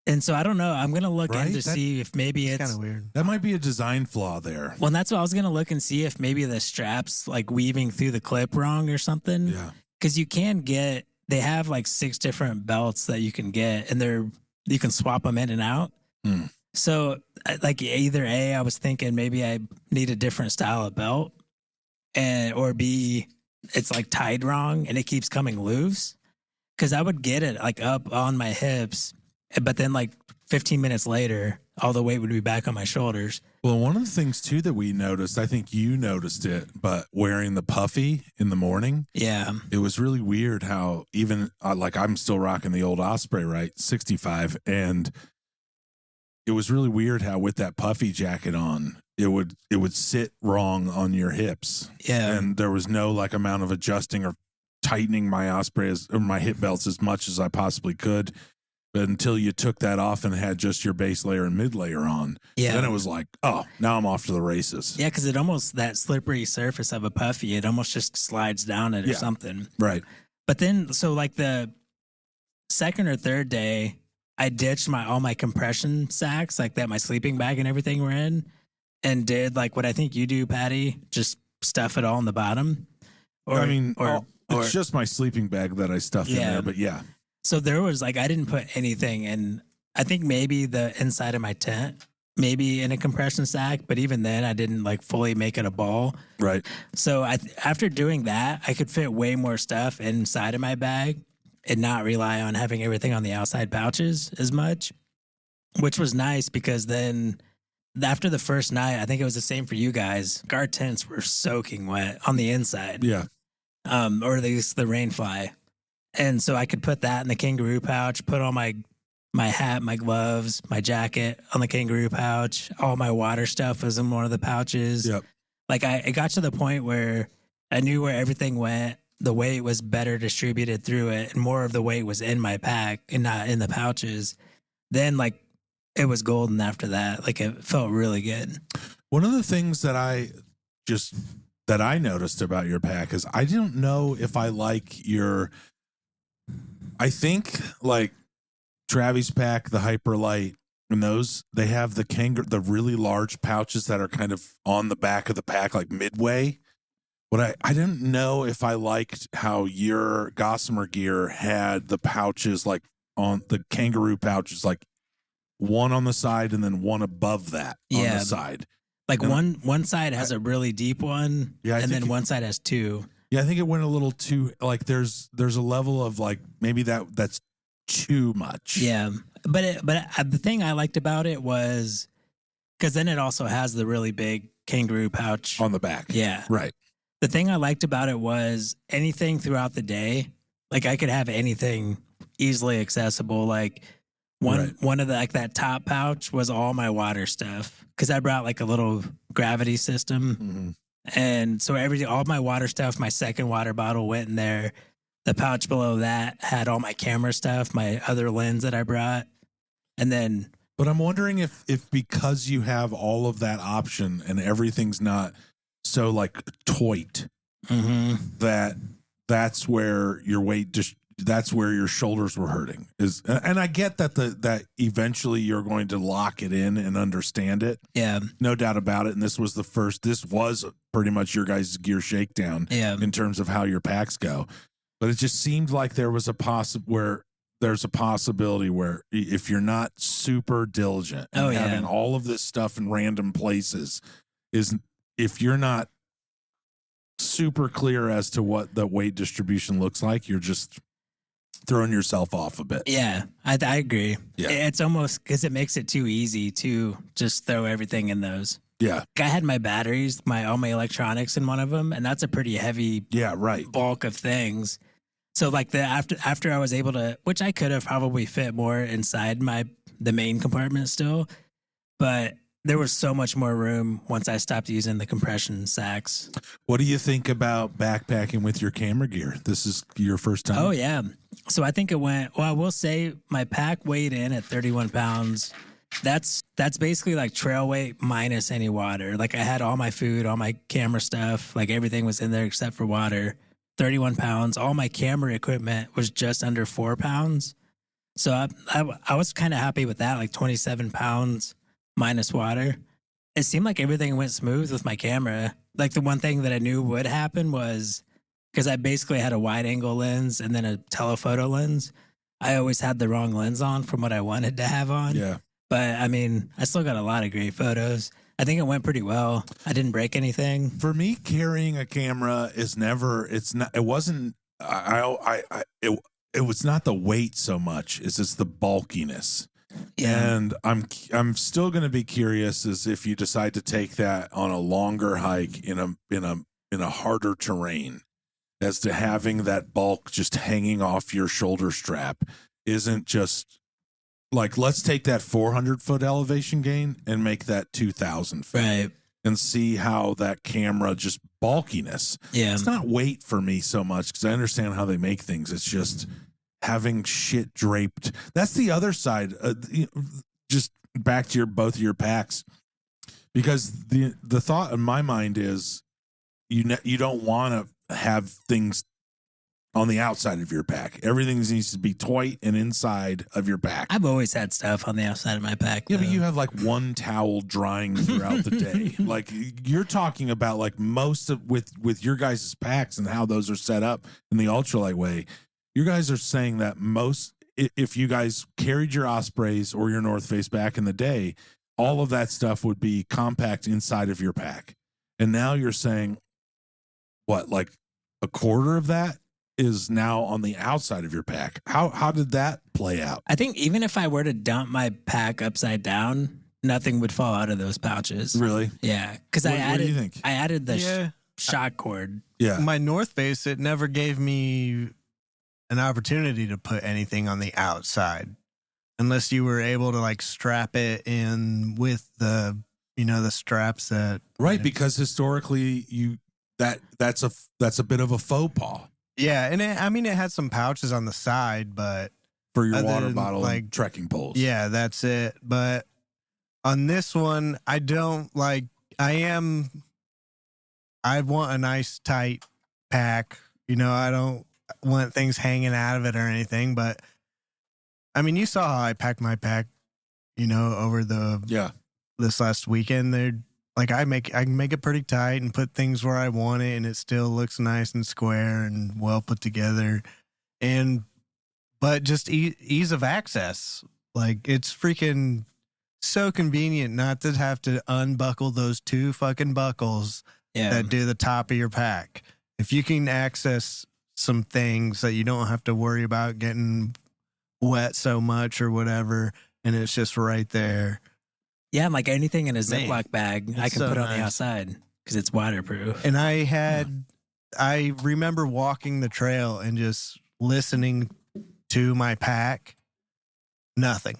And so I don't know. I'm gonna look in to see if maybe it's kind of weird. That might be a design flaw there. Well, that's what I was gonna look and see if maybe the straps like weaving through the clip wrong or something. Yeah. Because you can get, they have like 6 different belts that you can get, and you can swap them in and out. Mm. So like either A, I was thinking maybe I need a different style of belt, or B, it's like tied wrong and it keeps coming loose. Because I would get it like up on my hips, but then like 15 minutes later, all the weight would be back on my shoulders. Well, one of the things too that we noticed, I think you noticed it, but wearing the puffy in the morning, it was really weird how even like I'm still rocking the old Osprey, right? 65. And it was really weird how with that puffy jacket on, it would sit wrong on your hips. Yeah. And there was no like amount of adjusting or tightening my Osprey or my hip belts as much as I possibly could. But until you took that off and had just your base layer and mid layer on, then it was like, oh, now I'm off to the races. Yeah, because it almost, that slippery surface of a puffy, it almost just slides down it or something. Right. But then, so like the second or third day, I ditched all my compression sacks, like that my sleeping bag and everything were in, and did like what I think you do, Patty, just stuff it all in the bottom. It's just my sleeping bag that I stuffed in there, but yeah. So there was like, I didn't put anything in, I think maybe the inside of my tent, maybe in a compression sack, but even then I didn't like fully make it a ball. Right. So after doing that, I could fit way more stuff inside of my bag and not rely on having everything on the outside pouches as much, which was nice because then after the first night, I think it was the same for you guys. Our tents were soaking wet on the inside. Yeah. Or at least the rain fly. And so I could put that in the kangaroo pouch, put all my hat, my gloves, my jacket on the kangaroo pouch. All my water stuff was in one of the pouches. Yep. Like it got to the point where I knew where everything went. The weight was better distributed through it, and more of the weight was in my pack and not in the pouches. Then like it was golden after that. Like it felt really good. One of the things that I noticed about your pack is I don't know if I like I think like Travis pack, the Hyperlight, and those, they have the really large pouches that are kind of on the back of the pack, like midway. But I didn't know if I liked how your Gossamer gear had the pouches, like on the kangaroo pouches, like one on the side and then one above that on the side. Like one side has a really deep one, and then one side has 2. Yeah, I think it went a little too, like there's a level of like maybe that's too much. Yeah, but the thing I liked about it was because then it also has the really big kangaroo pouch on the back. Yeah, right. The thing I liked about it was anything throughout the day, like I could have anything easily accessible. Like one of the, like that top pouch was all my water stuff because I brought like a little gravity system. Mm-hmm. And so all my water stuff, my second water bottle went in there. The pouch below that had all my camera stuff, my other lens that I brought. And then. But I'm wondering if because you have all of that option and everything's not so like toit, that's where your weight that's where your shoulders were hurting and I get that eventually you're going to lock it in and understand it. Yeah. No doubt about it. And this was pretty much your guys' gear shakedown in terms of how your packs go. But it just seemed like there was there's a possibility where if you're not super diligent and having all of this stuff in random places if you're not super clear as to what the weight distribution looks like, you're just throwing yourself off a bit. Yeah, I agree. Yeah. It's almost because it makes it too easy to just throw everything in those. Yeah. I had my batteries, all my electronics in one of them, and that's a pretty heavy bulk of things. So like after I was able to, which I could have probably fit more inside the main compartment still, but there was so much more room once I stopped using the compression sacks. What do you think about backpacking with your camera gear? This is your first time? Oh, yeah. So I think it went, well, I will say my pack weighed in at 31 pounds. That's basically like trail weight minus any water. Like I had all my food, all my camera stuff, like everything was in there except for water. 31 pounds. All my camera equipment was just under 4 pounds. So I was kind of happy with that, like 27 pounds minus water. It seemed like everything went smooth with my camera. Like the one thing that I knew would happen was because I basically had a wide angle lens and then a telephoto lens. I always had the wrong lens on from what I wanted to have on. Yeah. But I mean, I still got a lot of great photos. I think it went pretty well. I didn't break anything. For me, carrying a camera is never, it wasn't, it was not the weight so much as it's the bulkiness. Yeah. And I'm still going to be curious as if you decide to take that on a longer hike in a harder terrain, as to having that bulk just hanging off your shoulder strap isn't just like, let's take that 400-foot elevation gain and make that 2,000 feet. Right. And see how that camera, just bulkiness. Yeah. It's not weight for me so much because I understand how they make things. It's just having shit draped. That's the other side. Just back to both of your packs, because the thought in my mind is you don't want to have things on the outside of your pack. Everything needs to be tight and inside of your pack. I've always had stuff on the outside of my pack. Yeah, though. but you have like one towel drying throughout the day. Like you're talking about like most of with your guys' packs and how those are set up in the ultralight way. You guys are saying that if you guys carried your Ospreys or your North Face back in the day, all of that stuff would be compact inside of your pack. And now you're saying what, like a quarter of that is now on the outside of your pack. How did that play out? I think even if I were to dump my pack upside down, nothing would fall out of those pouches. Really? Yeah, because What do you think? I added the Yeah. shock cord. Yeah. My North Face, it never gave me an opportunity to put anything on the outside unless you were able to like strap it in with the straps that Right, because historically that's a bit of a faux pas yeah, and it had some pouches on the side, but for your other water than, bottle like, and trekking poles. yeah, that's it. But on this one, I don't like. I want a nice tight pack. I don't want things hanging out of it or anything. But I mean, you saw how I packed my pack. Over this last weekend, they're like I can make it pretty tight and put things where I want it, and it still looks nice and square and well put together. But just ease of access, like it's freaking so convenient not to have to unbuckle those 2 fucking buckles that do the top of your pack. If you can access some things that you don't have to worry about getting wet so much or whatever, and it's just right there. Yeah, like anything in a Man, Ziploc bag, I it's can so put on the nice. outside because it's waterproof. And I remember walking the trail and just listening to my pack. Nothing,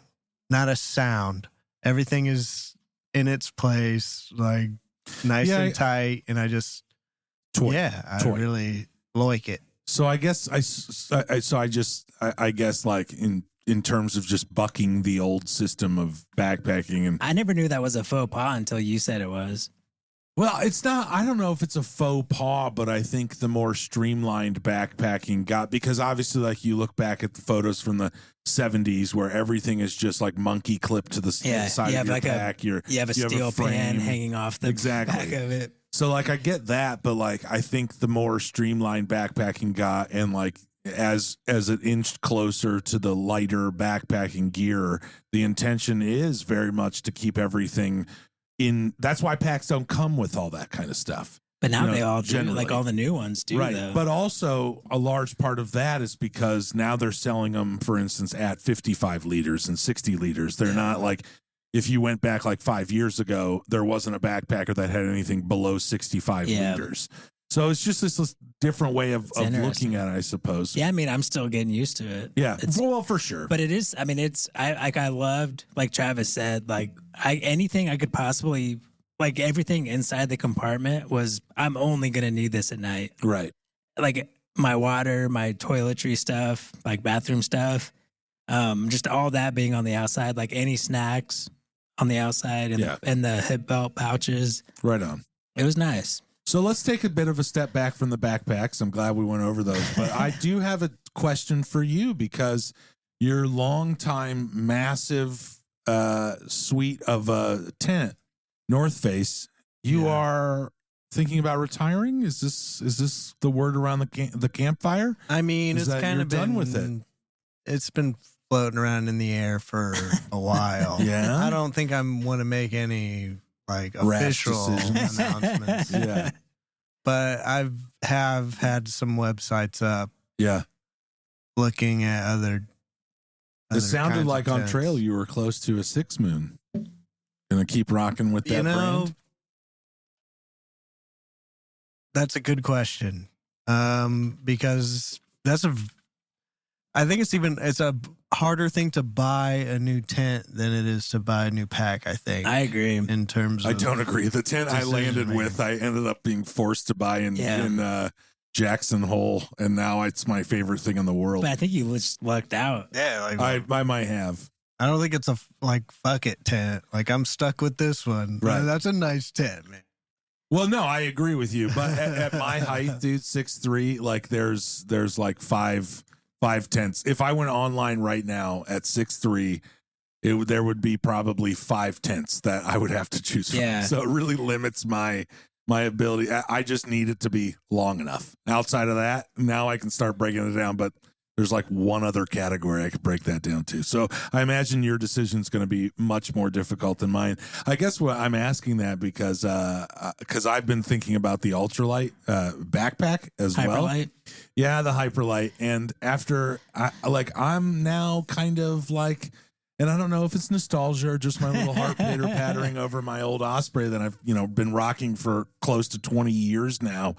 not a sound. Everything is in its place, like nice and tight. And I just, I really like it. So I guess I guess like in terms of just bucking the old system of backpacking, and I never knew that was a faux pas until you said it was. well, it's not, I don't know if it's a faux pas, but I think the more streamlined backpacking because obviously like you look back at the photos from the 70s where everything is just like monkey clipped to the side of your like pack. you have a steel pan hanging off the back of it. So like I get that, but like I think the more streamlined backpacking got, and like as it inched closer to the lighter backpacking gear, the intention is very much to keep everything in. That's why packs don't come with all that kind of stuff. But now they all do, generally. like all the new ones do, Right. though. But also a large part of that is because now they're selling them, for instance, at 55 liters and 60 liters. They're not like, if you went back like 5 years ago, there wasn't a backpacker that had anything below 65 liters. So it's just this different way of interesting. looking at it, I suppose. Yeah, I mean, I'm still getting used to it. Yeah. It's, Well, for sure. but it is. I mean, I loved, like Travis said, like anything I could possibly, like everything inside the compartment was. I'm only gonna need this at night. Right. Like my water, my toiletry stuff, like bathroom stuff, just all that being on the outside. Like any snacks on the outside, and the hip belt pouches. Right on. It was nice. So let's take a bit of a step back from the backpacks. I'm glad we went over those, but I do have a question for you because your longtime massive suite of a tent, North Face, you are thinking about retiring? Is this the word around the campfire? I mean, it's kind of done with it. It's been floating around in the air for a while. Yeah. I don't think I want to make any like Rash official decisions. announcements. Yeah. But have had some websites up Yeah. looking at other It sounded kinds of like on tents. trail you were close to a 6 moon. Gonna keep rocking with that brand? That's a good question. Because I think it's a harder thing to buy a new tent than it is to buy a new pack, I think. I agree. In terms of I don't agree. The tent I landed with, I ended up being forced to buy in Jackson Hole, and now it's my favorite thing in the world. But I think you just lucked out. Yeah, like I might have. I don't think it's a like fuck it tent. Like I'm stuck with this one. Right. That's a nice tent, man. Well, no, I agree with you. But at my height, dude, 6'3", like there's like five tents. If I went online right now at 6'3", there would be probably 5 tents that I would have to choose from. Yeah. So it really limits my ability. I just need it to be long enough. Outside of that, now I can start breaking it down. But there's like one other category I could break that down to. So I imagine your decision is going to be much more difficult than mine. I guess what I'm asking that because I've been thinking about the ultralight backpack as well. Hyperlight. Yeah, the Hyperlight. And after I'm now kind of like, and I don't know if it's nostalgia or just my little heart pitter pattering over my old Osprey that I've been rocking for close to 20 years now.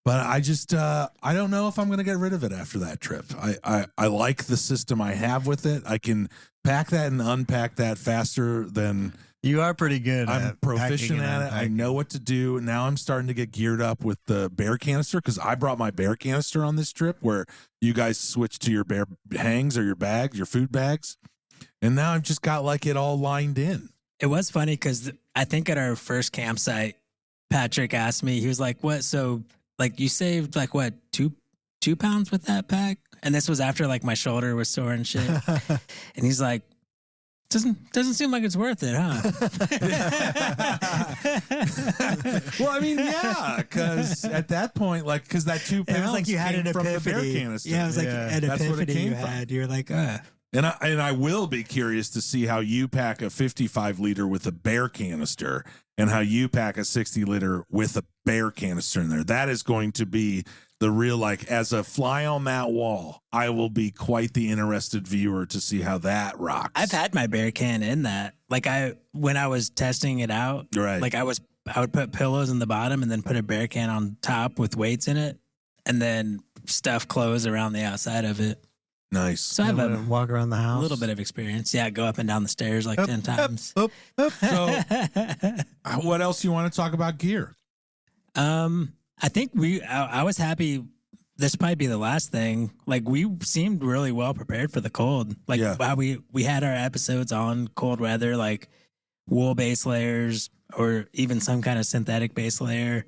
But I just I don't know if I'm going to get rid of it after that trip. I like the system I have with it. I can pack that and unpack that faster than You are pretty good. I'm proficient at it. I know what to do. Now I'm starting to get geared up with the bear canister because I brought my bear canister on this trip where you guys switched to your bear hangs or your bags, your food bags. And now I've just got like it all lined in. It was funny because I think at our first campsite, Patrick asked me, he was like, what? So like you saved like what, 2 pounds with that pack? And this was after like my shoulder was sore and shit. And he's like, doesn't seem like it's worth it, huh? Well, I mean, yeah, because at that point, like, because that 2 pounds It was like you had came an from the bear epiphany. canister. Yeah, it was like an That's what it epiphany came you from. had. You're like, And I will be curious to see how you pack a 55 liter with a bear canister and how you pack a 60 liter with a bear canister in there. That is going to be the real, like, as a fly on that wall, I will be quite the interested viewer to see how that rocks. I've had my bear can in that. Like when I was testing it out, Right. like I would put pillows in the bottom and then put a bear can on top with weights in it and then stuff clothes around the outside of it. Nice. So I have a walk around the house. little bit of experience. Yeah, go up and down the stairs like 10 times. So, what else you want to talk about gear? I think I was happy. This might be the last thing. Like we seemed really well prepared for the cold. Like how we had our episodes on cold weather, like wool base layers or even some kind of synthetic base layer.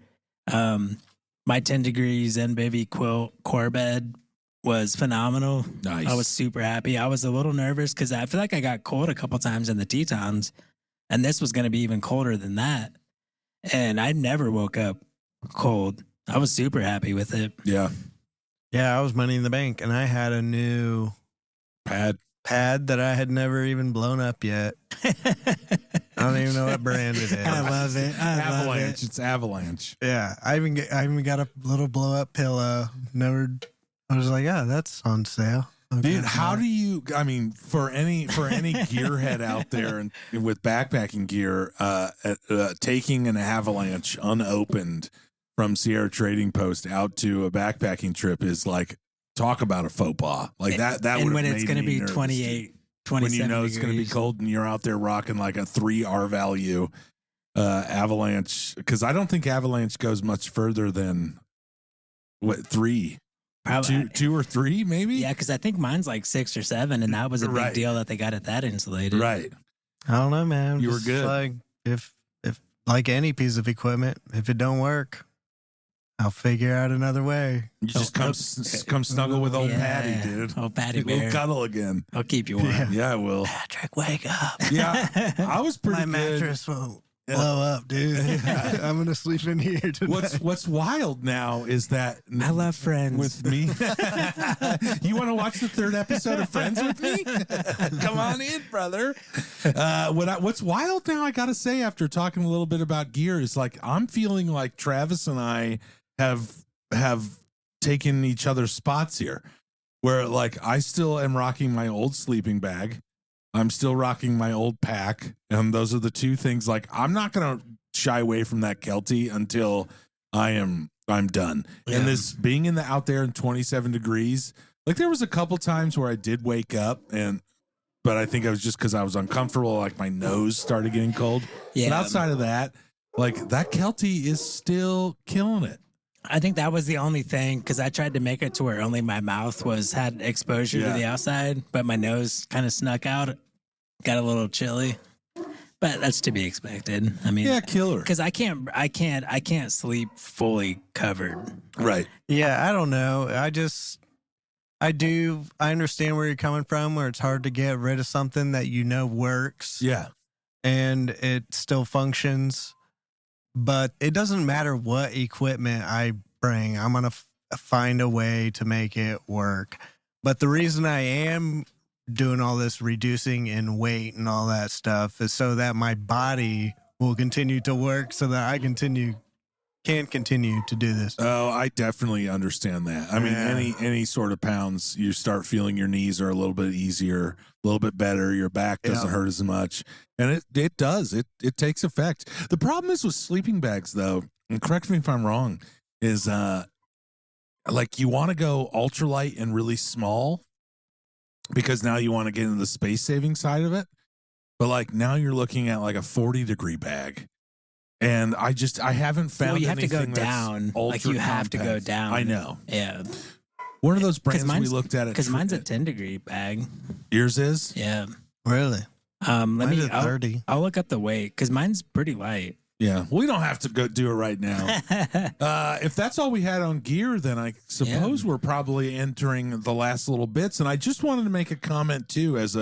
My 10 degrees NBV quilt core bed was phenomenal. Nice. I was super happy. I was a little nervous because I feel like I got cold a couple times in the Tetons, and this was going to be even colder than that. And I never woke up cold. I was super happy with it. Yeah. Yeah, I was money in the bank, and I had a new Pad that I had never even blown up yet. I don't even know what brand it is. I love it. Avalanche. It's Avalanche. Yeah, I even got a little blow up pillow. I was like, yeah, that's on sale. Okay, Dude, how do you? I mean, for any gearhead out there and with backpacking gear, taking an Avalanche unopened from Sierra Trading Post out to a backpacking trip is like, talk about a faux pas. Like that and would when have it's made going to me be nervous, 28, dude. 27 When you know it's going to be degrees. cold and you're out there rocking like a 3 R value avalanche, because I don't think avalanche goes much further than what 3. Probably, Two or 3 maybe. yeah, because I think mine's like 6 or 7, and that was a big Right. deal that they got it that insulated. Right. I don't know, man. You were Just good. Like if like any piece of equipment, if it don't work, I'll figure out another way. You just come snuggle with old Yeah. Patty, dude. Old Patty We'll Bear. cuddle again. I'll keep you warm. Yeah. Yeah, I will. Patrick, wake up. Yeah, I was pretty My good. mattress won't Yeah. blow up, dude. Yeah. I'm gonna sleep in here tonight. What's wild now is that I love Friends. with me. You want to watch the 3rd episode of Friends with me? Come on in, brother. What's wild now, I gotta say, after talking a little bit about gear, is like I'm feeling like Travis and I have taken each other's spots here, where like I still am rocking my old sleeping bag. I'm still rocking my old pack. And those are the 2 things. Like, I'm not going to shy away from that Kelty until I'm done. Yeah. And this being out there in 27 degrees, like there was a couple times where I did wake up but I think it was just because I was uncomfortable. Like my nose started getting cold. Yeah. But outside of that, like that Kelty is still killing it. I think that was the only thing, because I tried to make it to where only my mouth had exposure to the outside, but my nose kind of snuck out, got a little chilly, but that's to be expected. I mean, Yeah, killer. because I can't sleep fully covered. Right. Yeah, I don't know. I understand where you're coming from, where it's hard to get rid of something that you know works Yeah. and it still functions. But it doesn't matter what equipment I bring, I'm going to find a way to make it work. But the reason I am doing all this reducing in weight and all that stuff is so that my body will continue to work, so that I can continue to do this. Oh, I definitely understand that. I mean, Yeah. any sort of pounds, you start feeling your knees are a little bit easier, a little bit better. Your back doesn't hurt as much, and it does. It takes effect. The problem is with sleeping bags, though. And correct me if I'm wrong. Is like you want to go ultralight and really small because now you want to get into the space saving side of it. But like now you're looking at like a 40-degree bag. And I haven't found. Well, you have to go anything that's down. Like you have to go ultra-compact. down. I know. Yeah. One of those brands we mine's- looked at. Because mine's a 10-degree bag. Yours is? Yeah. Really? Let Mine's me. at 30. I'll look up the weight, because mine's pretty light. Yeah. We don't have to go do it right now. If that's all we had on gear, then I suppose we're probably entering the last little bits. And I just wanted to make a comment too, as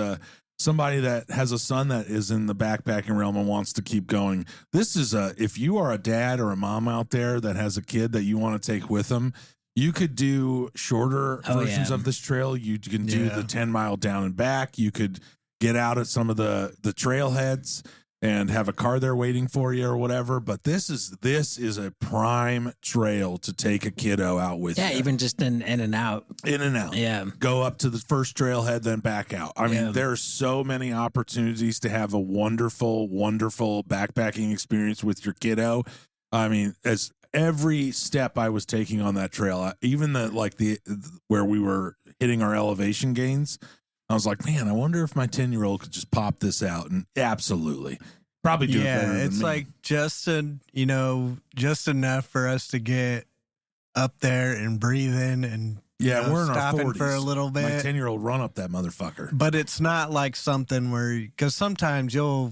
somebody that has a son that is in the backpacking realm and wants to keep going. This is if you are a dad or a mom out there that has a kid that you want to take with them, you could do shorter versions of this trail. You can do the 10-mile down and back. You could get out at some of the trailheads and have a car there waiting for you or whatever. But this is a prime trail to take a kiddo out with you. Yeah, even just in and out. In and out. Yeah. Go up to the first trailhead, then back out. I mean, there are so many opportunities to have a wonderful, wonderful backpacking experience with your kiddo. I mean, as every step I was taking on that trail, even where we were hitting our elevation gains, I was like, man, I wonder if my 10-year-old could just pop this out. And absolutely. Probably do it better than it's me. like just enough for us to get up there and breathe in and we're in our stopping 40s. for a little My bit. 10-year-old run up that motherfucker. But it's not like something where, because sometimes you'll,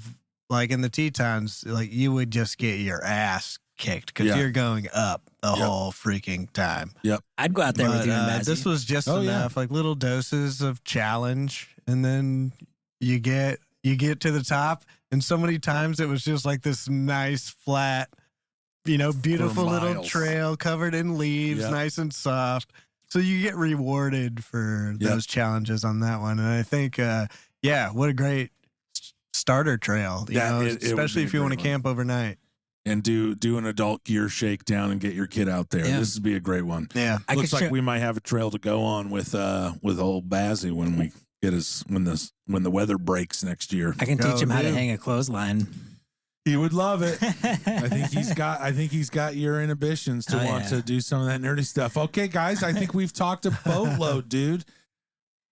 like in the Tetons, like you would just get your ass kicked because you're going up the whole freaking time. Yep. I'd go out there with you and Mazzy. This was just enough, like little doses of challenge, and then you get to the top. And so many times it was just like this nice flat, beautiful little trail covered in leaves, nice and soft. So you get rewarded for those challenges on that one. And I think, what a great starter trail, especially if you want to camp overnight. And do an adult gear shakedown and get your kid out there. Yeah. This would be a great one. Yeah. Looks like we might have a trail to go on with old Bazzy when we get when the weather breaks next year. I can teach him how to dude. hang a clothesline. He would love it. I think he's got your inhibitions to want to do some of that nerdy stuff. Okay, guys, I think we've talked a boatload, dude.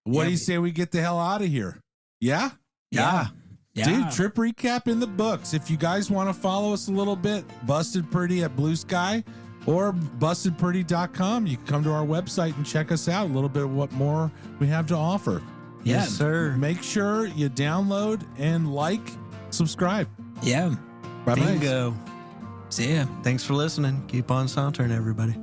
What do you say we get the hell out of here? Yeah? Yeah. Dude, trip recap in the books. If you guys want to follow us a little bit, Busted Pretty at Blue Sky or bustedpretty.com. You can come to our website and check us out a little bit of what more we have to offer. Yes, sir. Make sure you download and subscribe. Yeah. Bye-bye. Bingo. See ya. Thanks for listening. Keep on sauntering, everybody.